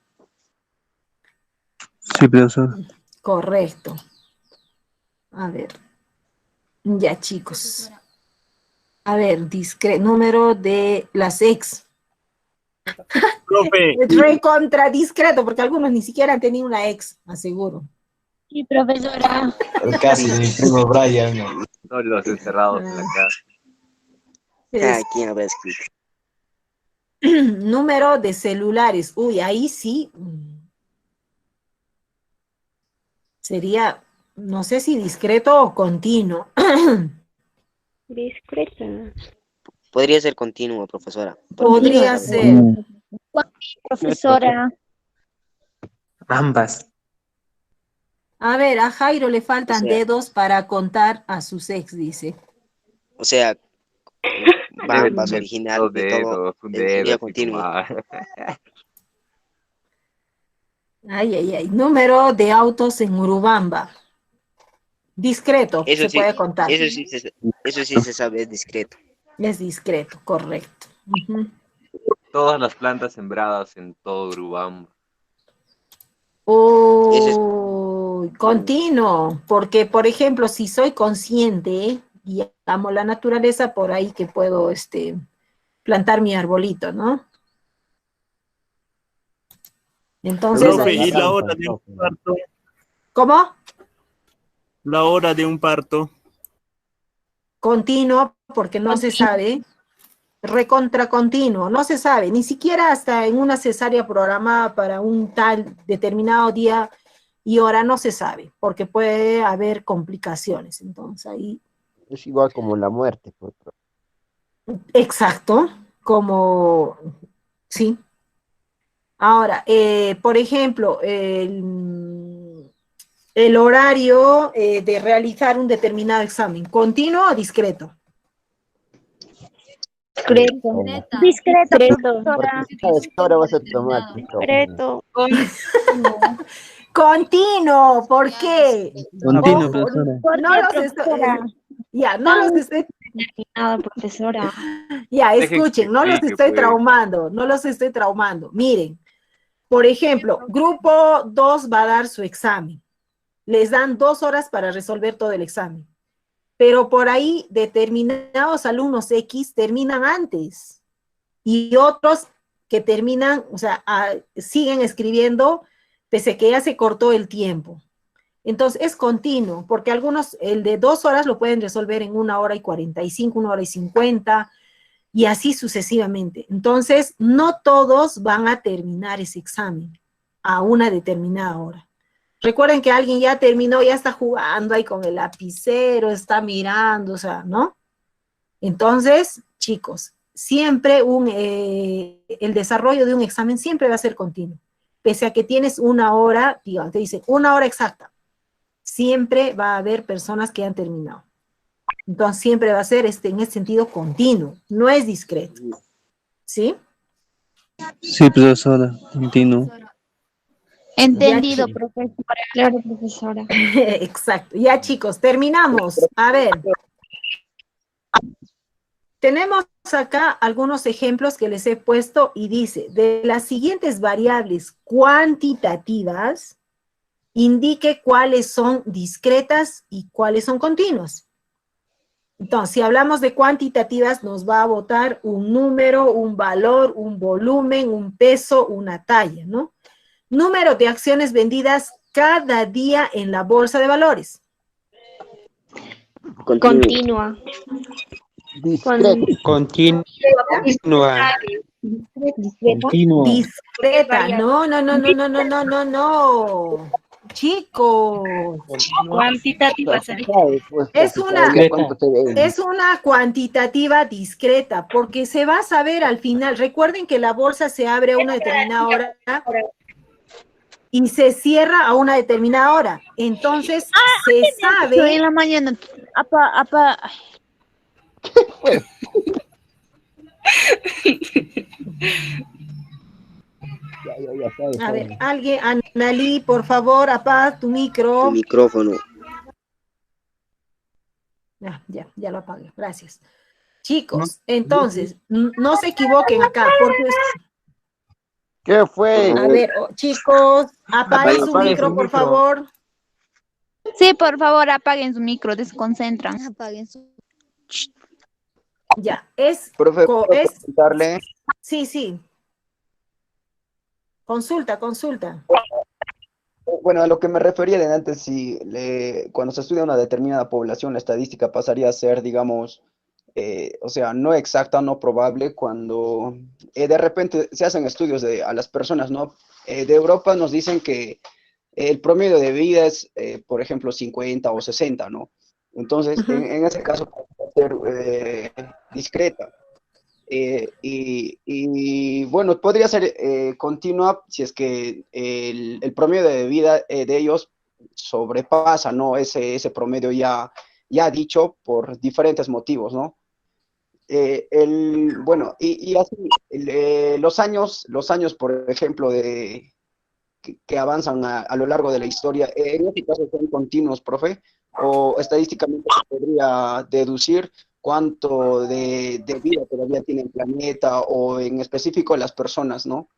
Sí, profesor. Correcto. A ver. Ya, chicos. A ver, número de las ex. Profe, Recontra discreto, porque algunos ni siquiera han tenido una ex, aseguro. Sí, profesora. El caso de mi primo Brian. No, los encerrados en la casa. ¿Quién habrá escrito? Número de celulares. Uy, ahí sí. Sería, no sé si discreto o continuo. Discreta. Podría ser continuo, profesora. Podría ser. Profesora. Ambas. A ver, a Jairo le faltan O sea, dedos para contar a sus ex, dice. O sea, Bambas original de todo. Un Sería dedo, continuo. Ay, ay, ay. Número de autos en Urubamba. Discreto, Eso se sí, puede contar. eso sí se sabe, es discreto. Es discreto, correcto. Ujú. Todas las plantas sembradas en todo Urubamba. Continuo, porque por ejemplo, si soy consciente y amo la naturaleza, por ahí que puedo plantar mi arbolito, ¿no? Entonces, profe, ahí ¿y sí. la hora de un parto? ¿Cómo? La hora de un parto. Continuo, porque no se sabe. Recontra continuo, no se sabe, ni siquiera hasta en una cesárea programada para un tal determinado día y hora no se sabe, porque puede haber complicaciones. Entonces ahí. Es igual como la muerte. Pues. Exacto, como, sí. Ahora, por ejemplo, el horario de realizar un determinado examen, ¿continuo o discreto? Discreto. Discreto. Porque sabes que ahora vas a tomar. Discreto. Continuo, ¿por qué? Continuo, profesora. No los estoy, no los estoy Profesora. Ya, Deje que escuchen, no los explique, estoy pues. traumando, no los estoy traumando. Miren, por ejemplo, grupo 2 va a dar su examen. Les dan 2 horas para resolver todo el examen. Pero por ahí determinados alumnos X terminan antes. Y otros que terminan, o sea, siguen escribiendo pese a que ya se cortó el tiempo. Entonces, es continuo, porque algunos, el de 2 horas lo pueden resolver en 1 hora y 45, 1 hora y 50, y así sucesivamente. Entonces, no todos van a terminar ese examen a una determinada hora. Recuerden que alguien ya terminó, ya está jugando ahí con el lapicero, está mirando, o sea, ¿no? Entonces, chicos, siempre el desarrollo de un examen siempre va a ser continuo. Pese a que tienes 1 hora, digamos, te dice 1 hora exacta, siempre va a haber personas que han terminado. Entonces, siempre va a ser en ese sentido continuo, no es discreto. ¿Sí? Sí, profesora, continuo. Entendido, profesora. Claro, profesora. Exacto. Ya, chicos, terminamos. A ver. Tenemos acá algunos ejemplos que les he puesto y dice, de las siguientes variables cuantitativas, indique cuáles son discretas y cuáles son continuas. Entonces, si hablamos de cuantitativas, nos va a botar un número, un valor, un volumen, un peso, una talla, ¿no? Número de acciones vendidas cada día en la bolsa de valores. Continua. Continua. Discreta. No. Chicos. Cuantitativa. Es una cuantitativa discreta, porque se va a saber al final. Recuerden que la bolsa se abre a una determinada hora y se cierra a una determinada hora. Entonces, se sabe. En la mañana. Apa. A ver, alguien, Analí, por favor, apaga tu micro. Tu micrófono. Ya lo apagué, gracias. Chicos, entonces, no se equivoquen acá, porque... ¿Qué fue? A ver, chicos, apaguen su micro, por favor. Sí, por favor, apaguen su micro, desconcentran. Apaguen su... Ya, es... Profe, ¿puedo preguntarle? Sí. Consulta, consulta. Bueno, a lo que me refería de antes, si cuando se estudia una determinada población, la estadística pasaría a ser, digamos, o sea, no exacta, no probable, cuando de repente se hacen estudios a las personas, ¿no? De Europa nos dicen que el promedio de vida es, por ejemplo, 50 o 60, ¿no? Entonces, en ese caso, puede ser discreta. Y bueno, podría ser continua si es que el promedio de vida de ellos sobrepasa, ¿no? Ese promedio ya dicho por diferentes motivos, ¿no? Bueno, y así, los años, por ejemplo, que avanzan a lo largo de la historia, en este caso son continuos, profe, o estadísticamente se podría deducir cuánto de vida todavía tiene el planeta o en específico las personas, ¿no?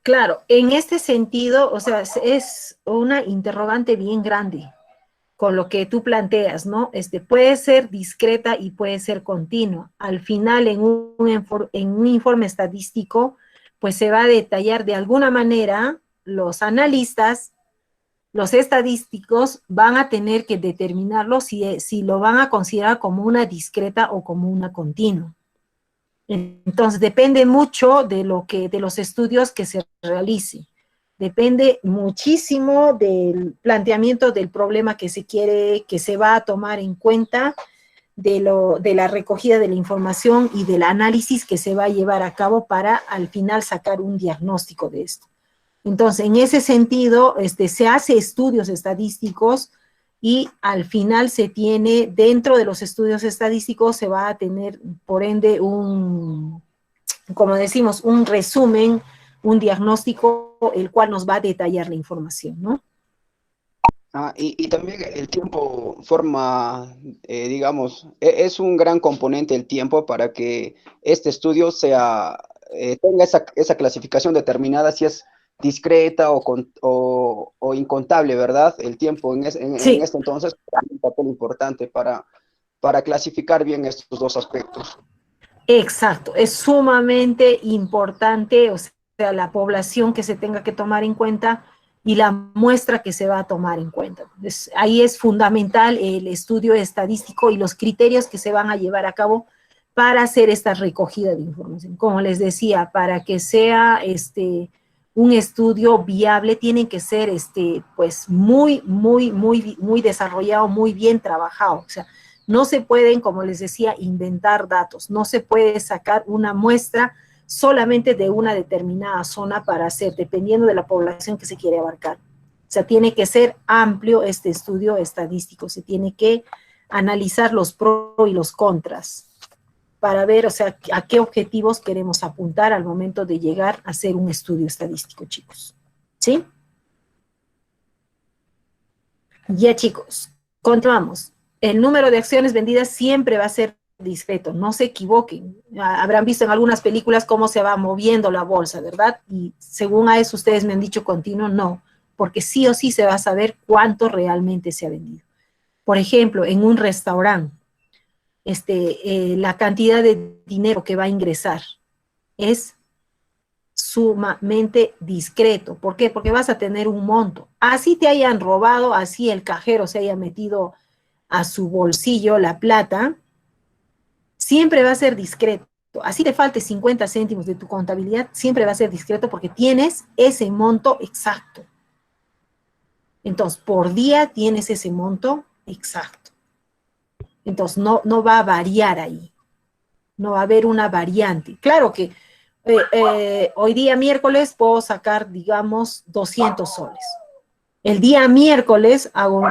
Claro, en este sentido, o sea, es una interrogante bien grande con lo que tú planteas, ¿no? Puede ser discreta y puede ser continua. Al final, en un informe estadístico, pues se va a detallar de alguna manera, los analistas, los estadísticos van a tener que determinarlo si lo van a considerar como una discreta o como una continua. Entonces, depende mucho de los estudios que se realicen. Depende muchísimo del planteamiento del problema que se va a tomar en cuenta, de la recogida de la información y del análisis que se va a llevar a cabo para al final sacar un diagnóstico de esto. Entonces, en ese sentido, se hace estudios estadísticos y al final se tiene, dentro de los estudios estadísticos, se va a tener, por ende, como decimos, un resumen, un diagnóstico, el cual nos va a detallar la información, ¿no? Y también el tiempo forma, digamos, es un gran componente el tiempo para que este estudio tenga esa clasificación determinada, si es discreta o incontable, ¿verdad? El tiempo en este entonces juega un papel importante para clasificar bien estos dos aspectos. Exacto, es sumamente importante, o sea, la población que se tenga que tomar en cuenta y la muestra que se va a tomar en cuenta. Ahí es fundamental el estudio estadístico y los criterios que se van a llevar a cabo para hacer esta recogida de información. Como les decía, para que sea un estudio viable, tienen que ser pues muy desarrollado, muy bien trabajado. O sea, no se pueden, como les decía, inventar datos, no se puede sacar una muestra solamente de una determinada zona para hacer, dependiendo de la población que se quiere abarcar. O sea, tiene que ser amplio este estudio estadístico, se tiene que analizar los pros y los contras para ver, o sea, a qué objetivos queremos apuntar al momento de llegar a hacer un estudio estadístico, chicos. ¿Sí? Ya, chicos, continuamos. El número de acciones vendidas siempre va a ser discreto, no se equivoquen. Habrán visto en algunas películas cómo se va moviendo la bolsa, ¿verdad? Y según a eso ustedes me han dicho continuo, no, porque sí o sí se va a saber cuánto realmente se ha vendido. Por ejemplo, en un restaurante, la cantidad de dinero que va a ingresar es sumamente discreto. ¿Por qué? Porque vas a tener un monto. Así te hayan robado, así el cajero se haya metido a su bolsillo la plata, siempre va a ser discreto. Así te falte 50 céntimos de tu contabilidad, siempre va a ser discreto porque tienes ese monto exacto. Entonces, por día tienes ese monto exacto. Entonces, no va a variar ahí. No va a haber una variante. Claro que hoy día miércoles puedo sacar, digamos, 200 soles. El día miércoles hago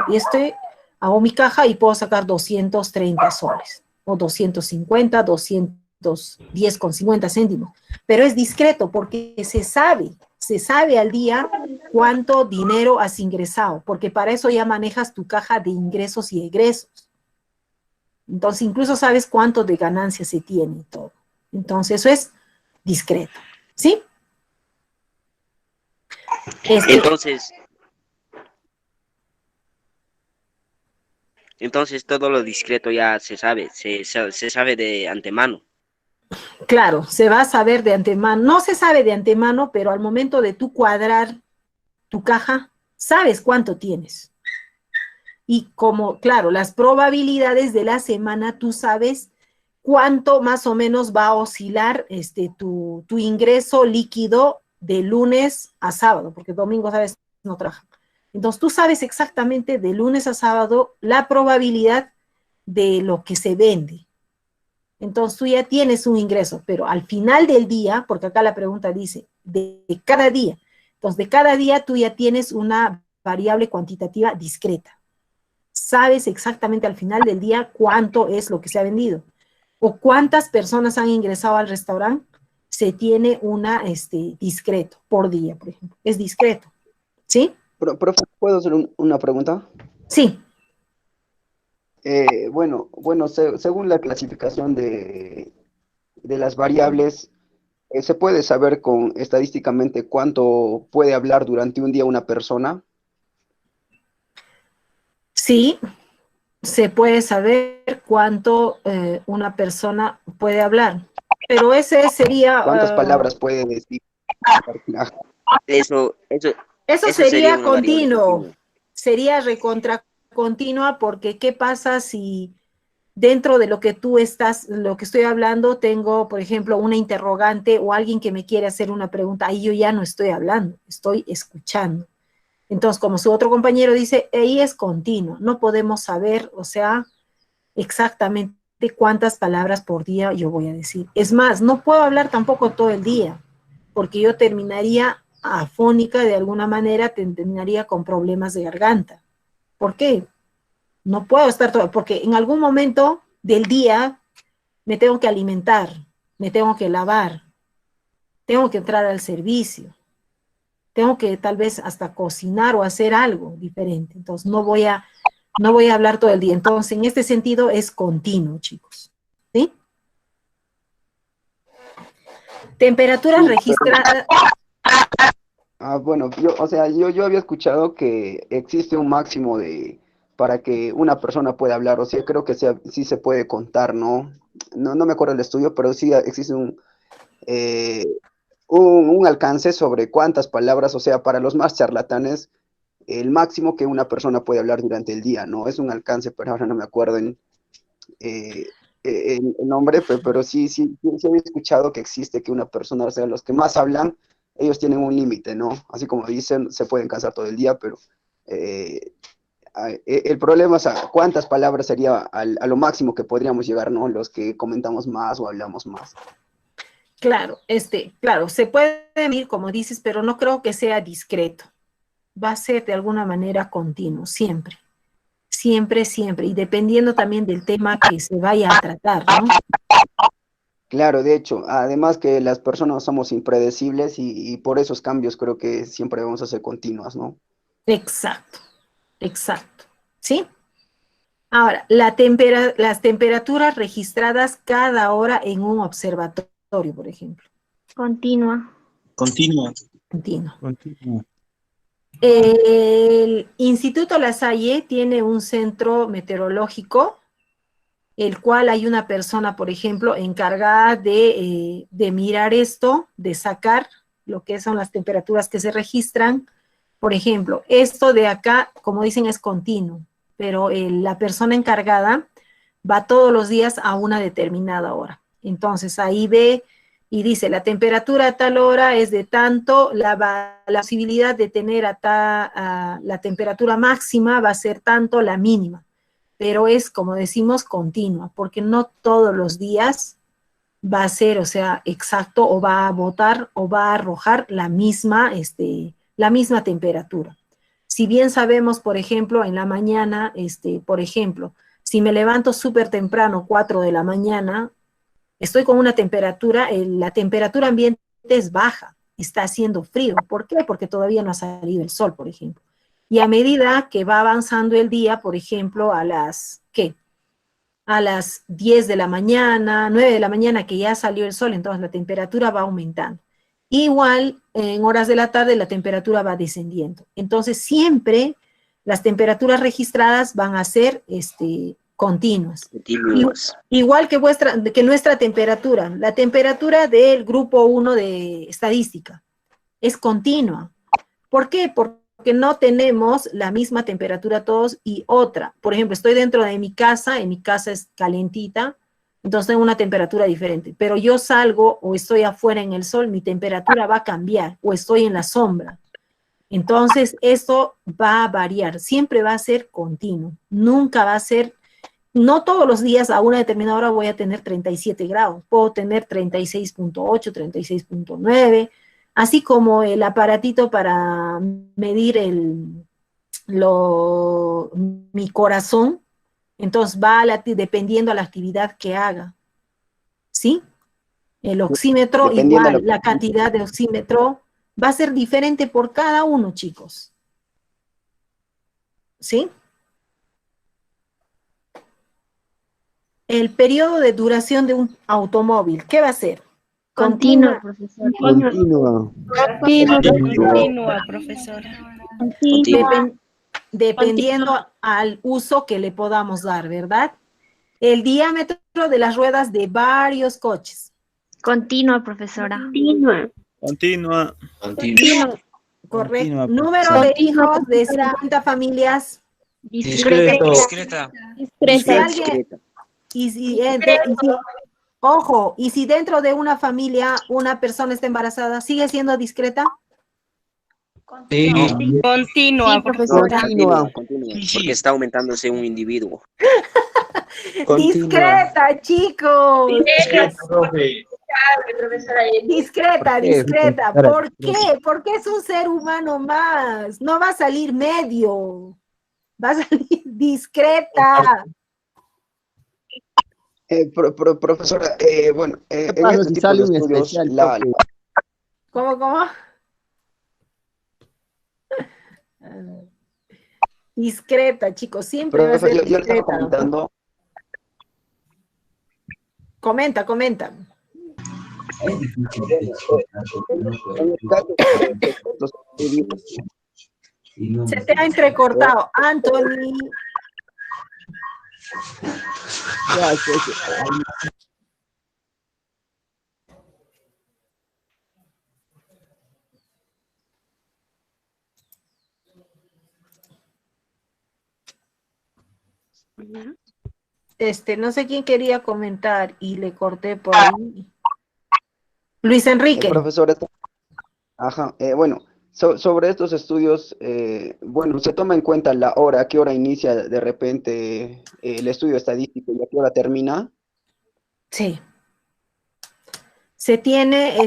mi caja y puedo sacar 230 soles. O 250, 210 con 50 céntimos. Pero es discreto porque se sabe al día cuánto dinero has ingresado, porque para eso ya manejas tu caja de ingresos y egresos. Entonces, incluso sabes cuánto de ganancia se tiene y todo. Entonces, eso es discreto, ¿sí? Entonces todo lo discreto ya se sabe de antemano. Claro, se va a saber de antemano, no se sabe de antemano, pero al momento de tú cuadrar tu caja, sabes cuánto tienes. Y como, claro, las probabilidades de la semana, tú sabes cuánto más o menos va a oscilar tu ingreso líquido de lunes a sábado, porque domingo, sabes, no trabajan. Entonces, tú sabes exactamente de lunes a sábado la probabilidad de lo que se vende. Entonces, tú ya tienes un ingreso, pero al final del día, porque acá la pregunta dice, de cada día. Entonces, de cada día tú ya tienes una variable cuantitativa discreta. Sabes exactamente al final del día cuánto es lo que se ha vendido o cuántas personas han ingresado al restaurante. Se tiene una discreto por día, por ejemplo. Es discreto, ¿sí? Profe, ¿puedo hacer una pregunta? Sí. Bueno, según la clasificación de las variables, ¿se puede saber estadísticamente cuánto puede hablar durante un día una persona? Sí, se puede saber cuánto una persona puede hablar, pero ese sería... ¿Cuántas palabras puede decir? Eso sería una variable continuo, continua. sería recontra continua, porque ¿qué pasa si dentro de lo que tú estás, lo que estoy hablando, tengo, por ejemplo, una interrogante o alguien que me quiere hacer una pregunta? Ahí yo ya no estoy hablando, estoy escuchando. Entonces, como su otro compañero dice, ahí es continuo, no podemos saber, o sea, exactamente cuántas palabras por día yo voy a decir. Es más, no puedo hablar tampoco todo el día, porque yo terminaría afónica de alguna manera, terminaría con problemas de garganta. ¿Por qué? No puedo estar todo, porque en algún momento del día me tengo que alimentar, me tengo que lavar, tengo que entrar al servicio, tengo que tal vez hasta cocinar o hacer algo diferente. Entonces no voy a hablar todo el día. Entonces, en este sentido es continuo, chicos. ¿Sí? Temperaturas registradas. Bueno, yo había escuchado que existe un máximo para que una persona pueda hablar, o sea, creo que sí se puede contar, ¿no? No me acuerdo del estudio, pero sí existe un alcance sobre cuántas palabras, o sea, para los más charlatanes, el máximo que una persona puede hablar durante el día, ¿no? Es un alcance, pero ahora no me acuerdo el nombre, pero sí había escuchado que existe que una persona, o sea, los que más hablan, ellos tienen un límite, ¿no? Así como dicen, se pueden cansar todo el día, pero el problema es a cuántas palabras sería a lo máximo que podríamos llegar, ¿no? Los que comentamos más o hablamos más. Claro, claro, se puede ir, como dices, pero no creo que sea discreto. Va a ser de alguna manera continuo, siempre. Siempre, siempre. Y dependiendo también del tema que se vaya a tratar, ¿no? Claro, de hecho, además que las personas somos impredecibles y por esos cambios creo que siempre vamos a ser continuas, ¿no? Exacto, exacto. ¿Sí? Ahora, las temperaturas registradas cada hora en un observatorio, por ejemplo. Continua. Continua. Continua. Continua. El Instituto La Salle tiene un centro meteorológico, el cual hay una persona, por ejemplo, encargada de mirar esto, de sacar lo que son las temperaturas que se registran. Por ejemplo, esto de acá, como dicen, es continuo, pero la persona encargada va todos los días a una determinada hora. Entonces, ahí ve y dice, la temperatura a tal hora es de tanto, la posibilidad de tener la temperatura máxima va a ser tanto, la mínima. Pero es, como decimos, continua, porque no todos los días va a ser, o sea, exacto, o va a botar, o va a arrojar la misma temperatura. Si bien sabemos, por ejemplo, en la mañana, por ejemplo, si me levanto súper temprano, 4 de la mañana, estoy con una temperatura, la temperatura ambiente es baja, está haciendo frío. ¿Por qué? Porque todavía no ha salido el sol, por ejemplo. Y a medida que va avanzando el día, por ejemplo, a las 10 de la mañana, 9 de la mañana, que ya salió el sol, entonces la temperatura va aumentando. Igual, en horas de la tarde, la temperatura va descendiendo. Entonces, siempre las temperaturas registradas van a ser continuas. Continuas. Igual que nuestra temperatura. La temperatura del grupo 1 de estadística es continua. ¿Por qué? Porque no tenemos la misma temperatura todos y otra. Por ejemplo, estoy dentro de mi casa, en mi casa es calentita, entonces tengo una temperatura diferente. Pero yo salgo o estoy afuera en el sol, mi temperatura va a cambiar, o estoy en la sombra. Entonces, esto va a variar, siempre va a ser continuo, nunca va a ser, no todos los días a una determinada hora voy a tener 37 grados, puedo tener 36.8, 36.9, así como el aparatito para medir mi corazón, entonces va dependiendo a la actividad que haga, ¿sí? El oxímetro, igual, la cantidad de oxímetro va a ser diferente por cada uno, chicos. ¿Sí? El periodo de duración de un automóvil, ¿qué va a ser? Continua, profesora. Continua, profesora. Dependiendo al uso que le podamos dar, ¿verdad? El diámetro de las ruedas de varios coches. Continua, profesora. Continua. Correcto. Número de hijos de 50 familias. Discreta. Ojo, y si dentro de una familia una persona está embarazada, ¿sigue siendo discreta? Sí. Continua, profesora. Continua. Porque está aumentándose un individuo. Discreta, chicos. Discreta. ¿Por qué? Porque es un ser humano más. No va a salir medio. Va a salir discreta. Profesora, bueno, ¿Qué en pasa este si tipo sale de un estudios, especial? ¿Cómo? Discreta, chicos, siempre va a ser yo le estaba discreta. comentando. Comenta. Se te ha entrecortado, Anthony. No sé quién quería comentar y le corté por ahí. Luis Enrique. Profesor, bueno, sobre estos estudios, bueno, se toma en cuenta la hora, a qué hora inicia de repente el estudio estadístico y a qué hora termina. Sí. Se tiene,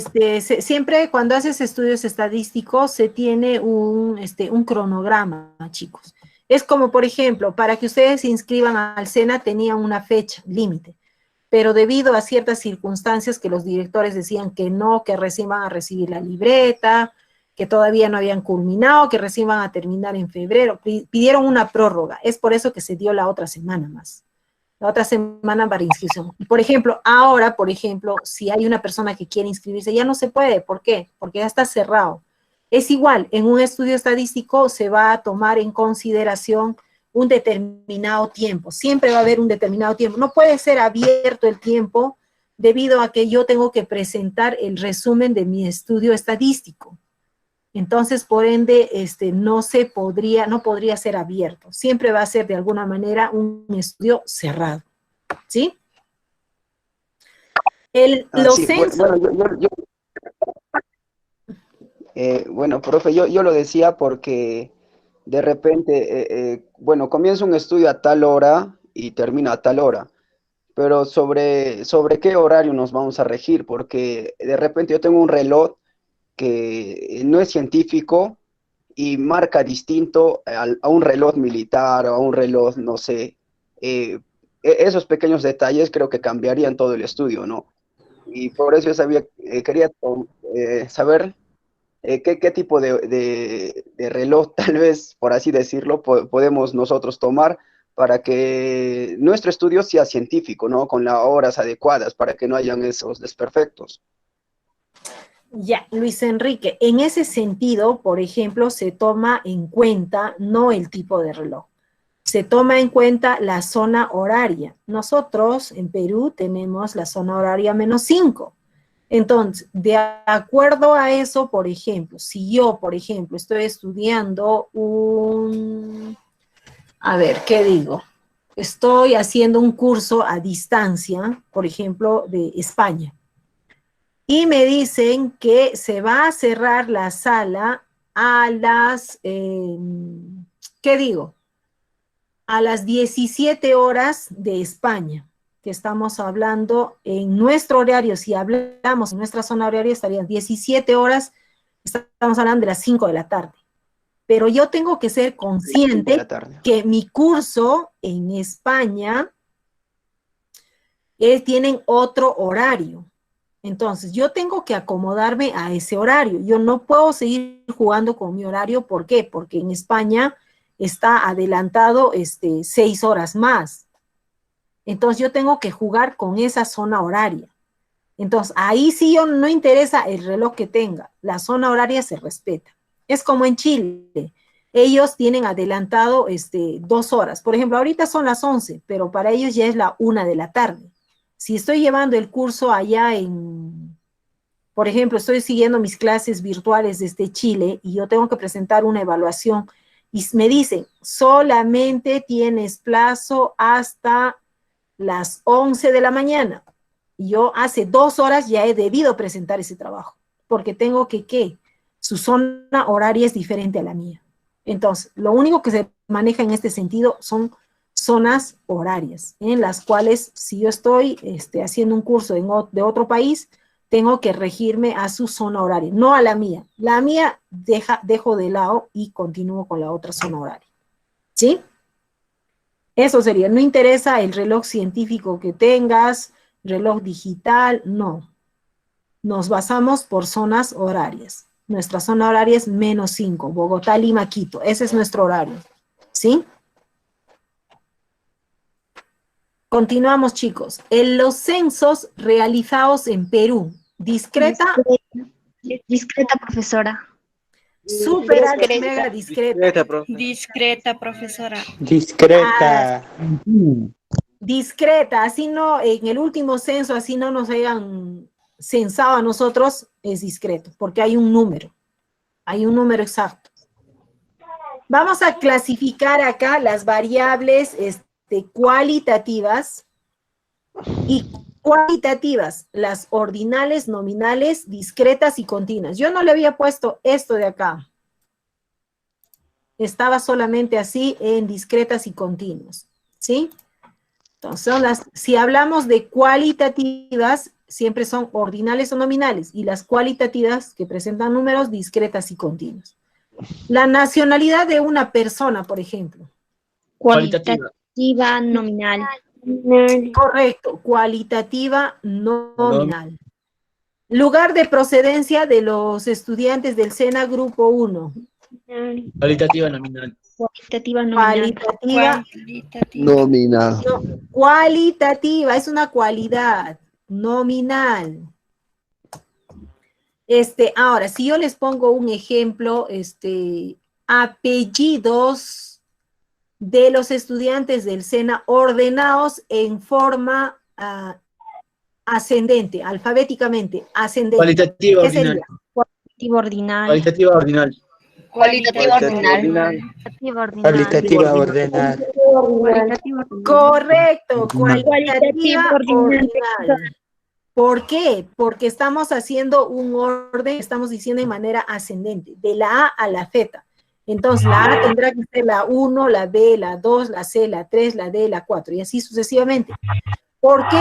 siempre cuando haces estudios estadísticos, se tiene un cronograma, chicos. Es como, por ejemplo, para que ustedes se inscriban al SENA tenían una fecha límite, pero debido a ciertas circunstancias que los directores decían que no, que recién van a recibir la libreta, que todavía no habían culminado, que recién van a terminar en febrero, pidieron una prórroga. Es por eso que se dio la otra semana más. La otra semana para inscripción. Por ejemplo, ahora, si hay una persona que quiere inscribirse, ya no se puede. ¿Por qué? Porque ya está cerrado. Es igual, en un estudio estadístico se va a tomar en consideración un determinado tiempo. Siempre va a haber un determinado tiempo. No puede ser abierto el tiempo debido a que yo tengo que presentar el resumen de mi estudio estadístico. Entonces, por ende, no podría ser abierto. Siempre va a ser de alguna manera un estudio cerrado. ¿Sí? Los censos. Bueno, profe, yo lo decía porque de repente, bueno, comienza un estudio a tal hora y termina a tal hora, pero sobre qué horario nos vamos a regir, porque de repente yo tengo un reloj que no es científico y marca distinto a un reloj militar o a un reloj, no sé, esos pequeños detalles creo que cambiarían todo el estudio, ¿no? Y por eso yo quería saber qué tipo de reloj, tal vez, por así decirlo, podemos nosotros tomar para que nuestro estudio sea científico, ¿no? Con las horas adecuadas, para que no hayan esos desperfectos. Ya, Luis Enrique, en ese sentido, por ejemplo, se toma en cuenta no el tipo de reloj, se toma en cuenta la zona horaria. Nosotros en Perú tenemos la zona horaria -5. Entonces, de acuerdo a eso, por ejemplo, si yo, por ejemplo, estoy estudiando a ver, ¿qué digo? Estoy haciendo un curso a distancia, por ejemplo, de España. Y me dicen que se va a cerrar la sala a las, ¿qué digo? A las 17 horas de España, que estamos hablando en nuestro horario. Si hablamos en nuestra zona horaria, estarían 17 horas, estamos hablando de las 5 de la tarde. Pero yo tengo que ser consciente que mi curso en España tienen otro horario. Entonces, yo tengo que acomodarme a ese horario. Yo no puedo seguir jugando con mi horario. ¿Por qué? Porque en España está adelantado 6 horas más. Entonces, yo tengo que jugar con esa zona horaria. Entonces, ahí sí yo no interesa el reloj que tenga. La zona horaria se respeta. Es como en Chile. Ellos tienen adelantado 2 horas. Por ejemplo, ahorita son las 11, pero para ellos ya es la 1 de la tarde. Si estoy llevando el curso allá por ejemplo, estoy siguiendo mis clases virtuales desde Chile y yo tengo que presentar una evaluación y me dicen, solamente tienes plazo hasta las 11 de la mañana. Y yo hace 2 horas ya he debido presentar ese trabajo, porque tengo que, ¿qué? Su zona horaria es diferente a la mía. Entonces, lo único que se maneja en este sentido son zonas horarias, en las cuales si yo estoy haciendo un curso de otro país, tengo que regirme a su zona horaria, no a la mía. La mía dejo de lado y continúo con la otra zona horaria. ¿Sí? Eso sería. No interesa el reloj científico que tengas, reloj digital, no. Nos basamos por zonas horarias. Nuestra zona horaria es -5, Bogotá, Lima, Quito. Ese es nuestro horario. ¿Sí? Continuamos, chicos. En los censos realizados en Perú, discreta. Discreta, profesora. Súper mega discreta. Discreta, profesora. Discreta. Discreta, así no, en el último censo, así no nos hayan censado a nosotros, es discreto, porque hay un número exacto. Vamos a clasificar acá las variables cualitativas y cualitativas, las ordinales, nominales, discretas y continuas. Yo no le había puesto esto de acá. Estaba solamente así en discretas y continuas, ¿sí? Entonces, si hablamos de cualitativas, siempre son ordinales o nominales, y las cualitativas que presentan números, discretas y continuas. La nacionalidad de una persona, por ejemplo. Cualitativa, nominal. Correcto, cualitativa, nominal. Lugar de procedencia de los estudiantes del SENA Grupo 1. Cualitativa nominal. Cualitativa nominal. Nominal. Cualitativa, es una cualidad. Nominal. Ahora, si yo les pongo un ejemplo, apellidos de los estudiantes del SENA ordenados en forma ascendente, alfabéticamente, ascendente. Cualitativa ordinal. Cualitativa ordinal. Cualitativa ordinal. Cualitativa ordinal. Cualitativa ordenal. Correcto, cualitativa ordinal. ¿Por qué? Porque estamos haciendo un orden, estamos diciendo de manera ascendente, de la A a la Z. Entonces, la A tendrá que ser la 1, la B, la 2, la C, la 3, la D, la 4, y así sucesivamente. ¿Por qué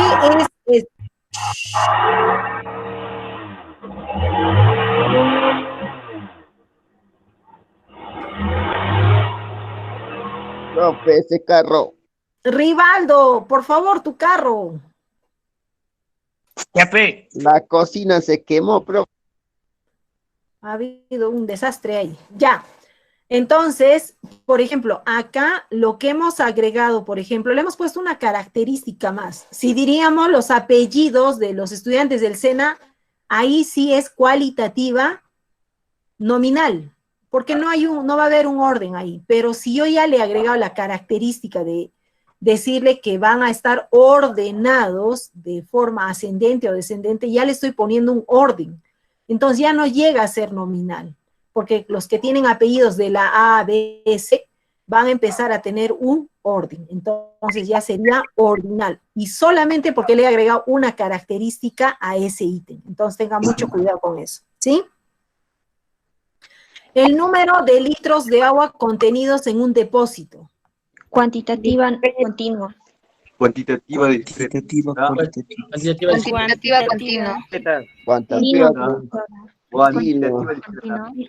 es Profe, ese carro. Rivaldo, por favor, tu carro. Ya, pe. La cocina se quemó, profe. Ha habido un desastre ahí. Ya. Entonces, por ejemplo, acá lo que hemos agregado, por ejemplo, le hemos puesto una característica más. Si diríamos los apellidos de los estudiantes del SENA, ahí sí es cualitativa nominal, porque no va a haber un orden ahí, pero si yo ya le he agregado la característica de decirle que van a estar ordenados de forma ascendente o descendente, ya le estoy poniendo un orden. Entonces ya no llega a ser nominal, porque los que tienen apellidos de la A, B, C, van a empezar a tener un orden. Entonces ya sería ordinal. Y solamente porque le he agregado una característica a ese ítem. Entonces tengan mucho cuidado con eso, ¿sí? El número de litros de agua contenidos en un depósito. Cuantitativa continua. Cuantitativa discreta. Cuantitativa continua. Cuantitativa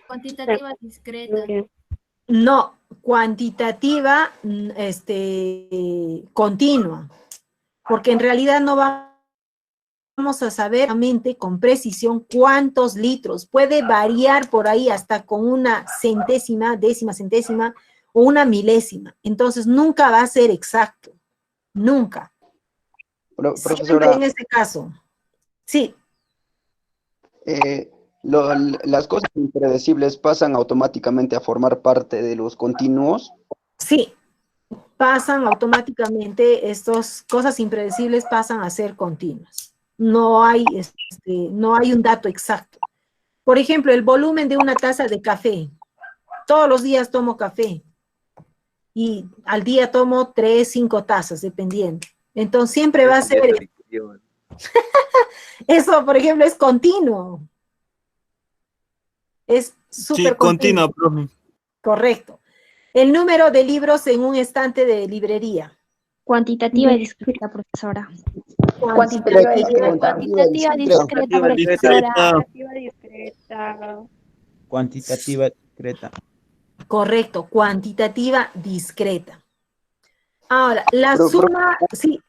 Cuantitativa discreta. No, cuantitativa continua. Porque en realidad no vamos a saber realmente con precisión cuántos litros. Puede variar por ahí hasta con una centésima, décima centésima o una milésima. Entonces nunca va a ser exacto. Nunca. Profesora, siempre en este caso. Sí. ¿Las cosas impredecibles pasan automáticamente a formar parte de los continuos? Sí, pasan automáticamente, estas cosas impredecibles pasan a ser continuas. No hay un dato exacto. Por ejemplo, el volumen de una taza de café. Todos los días tomo café. Y al día tomo 3, 5 tazas, dependiendo. Entonces siempre va a ser... Eso, por ejemplo, es continuo. Es súper continuo, profe. Correcto. El número de libros en un estante de librería. Cuantitativa y discreta, profesora. Cuantitativa discreta, profesora. Cuantitativa discreta. Correcto, cuantitativa discreta. Ahora, la suma, sí.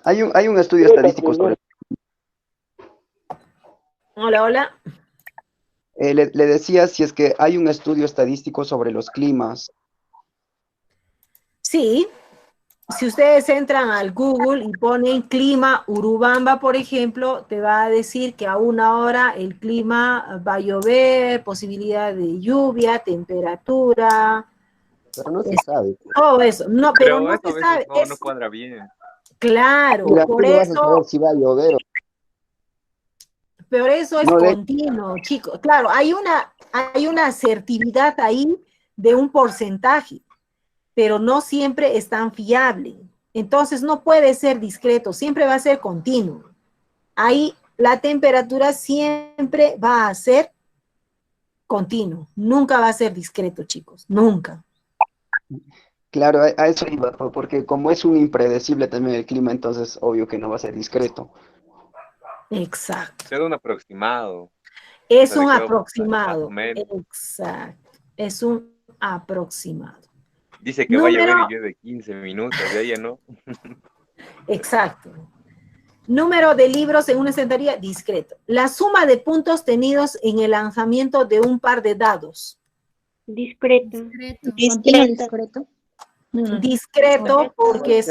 Hay un estudio estadístico sobre... Hola, hola. Le decía si es que hay un estudio estadístico sobre los climas. Sí. Si ustedes entran al Google y ponen clima Urubamba, por ejemplo, te va a decir que a una hora el clima va a llover, posibilidad de lluvia, temperatura. Pero no se sabe. Todo eso. No, pero no se sabe. No cuadra bien. Claro, Mira, por tú no vas a eso... saber si va a llover o... Pero eso es continuo, chicos. Claro, hay una asertividad ahí de un porcentaje, pero no siempre es tan fiable. Entonces no puede ser discreto, siempre va a ser continuo. Ahí la temperatura siempre va a ser continuo, nunca va a ser discreto, chicos, nunca. Claro, a eso iba, porque como es un impredecible también el clima, entonces obvio que no va a ser discreto. Exacto. Es un aproximado. Es un aproximado. Exacto. Es un aproximado. Dice que va a llover y llueve 15 minutos, de ahí no. Exacto. Número de libros en una estantería, discreto. La suma de puntos tenidos en el lanzamiento de un par de dados. Discreto. Discreto. Discreto porque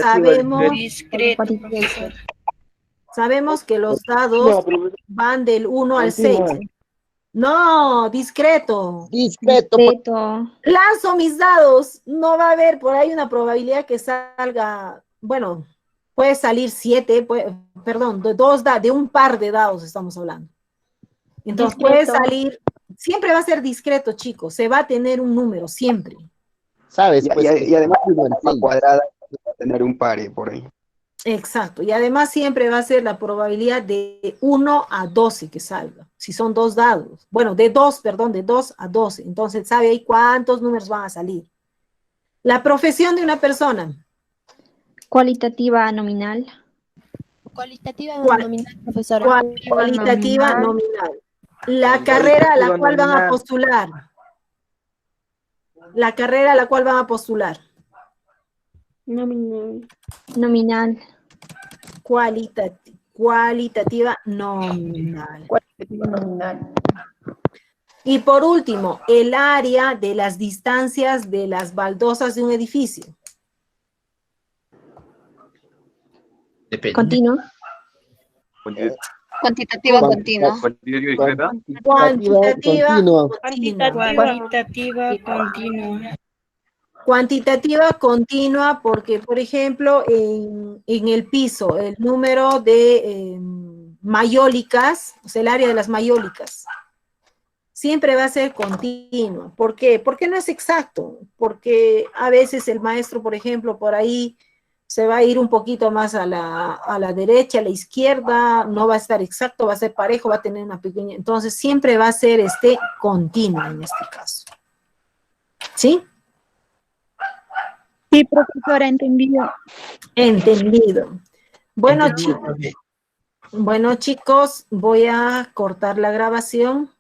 sabemos que los dados van del 1 al 6. No, discreto. Discreto. Lanzo mis dados. No va a haber por ahí una probabilidad que salga, bueno, puede salir 7, perdón, de un par de dados estamos hablando. Entonces puede salir, siempre va a ser discreto, chicos. Se va a tener un número, siempre. ¿Sabes? Y además la cuadrada va a tener un par por ahí. Exacto, y además siempre va a ser la probabilidad de 1 a 12 que salga, si son 2 dados. Bueno, de 2 a 12. Entonces, ¿sabe ahí cuántos números van a salir? La profesión de una persona. Cualitativa nominal. Cualitativa nominal, profesora. Cualitativa nominal. La carrera a la cual van a postular. La carrera a la cual van a postular. Nominal. Cualitativa nominal. Y por último, el área de las distancias de las baldosas de un edificio. Continua. Cuantitativa continua. Cuantitativa continua porque, por ejemplo, en el piso, el número de mayólicas, o sea, el área de las mayólicas, siempre va a ser continua. ¿Por qué? Porque no es exacto, porque a veces el maestro, por ejemplo, por ahí se va a ir un poquito más a la derecha, a la izquierda, no va a estar exacto, va a ser parejo, va a tener una pequeña, entonces siempre va a ser continua en este caso. ¿Sí? Sí, profesora, entendido. Entendido. Bueno, chicos, voy a cortar la grabación.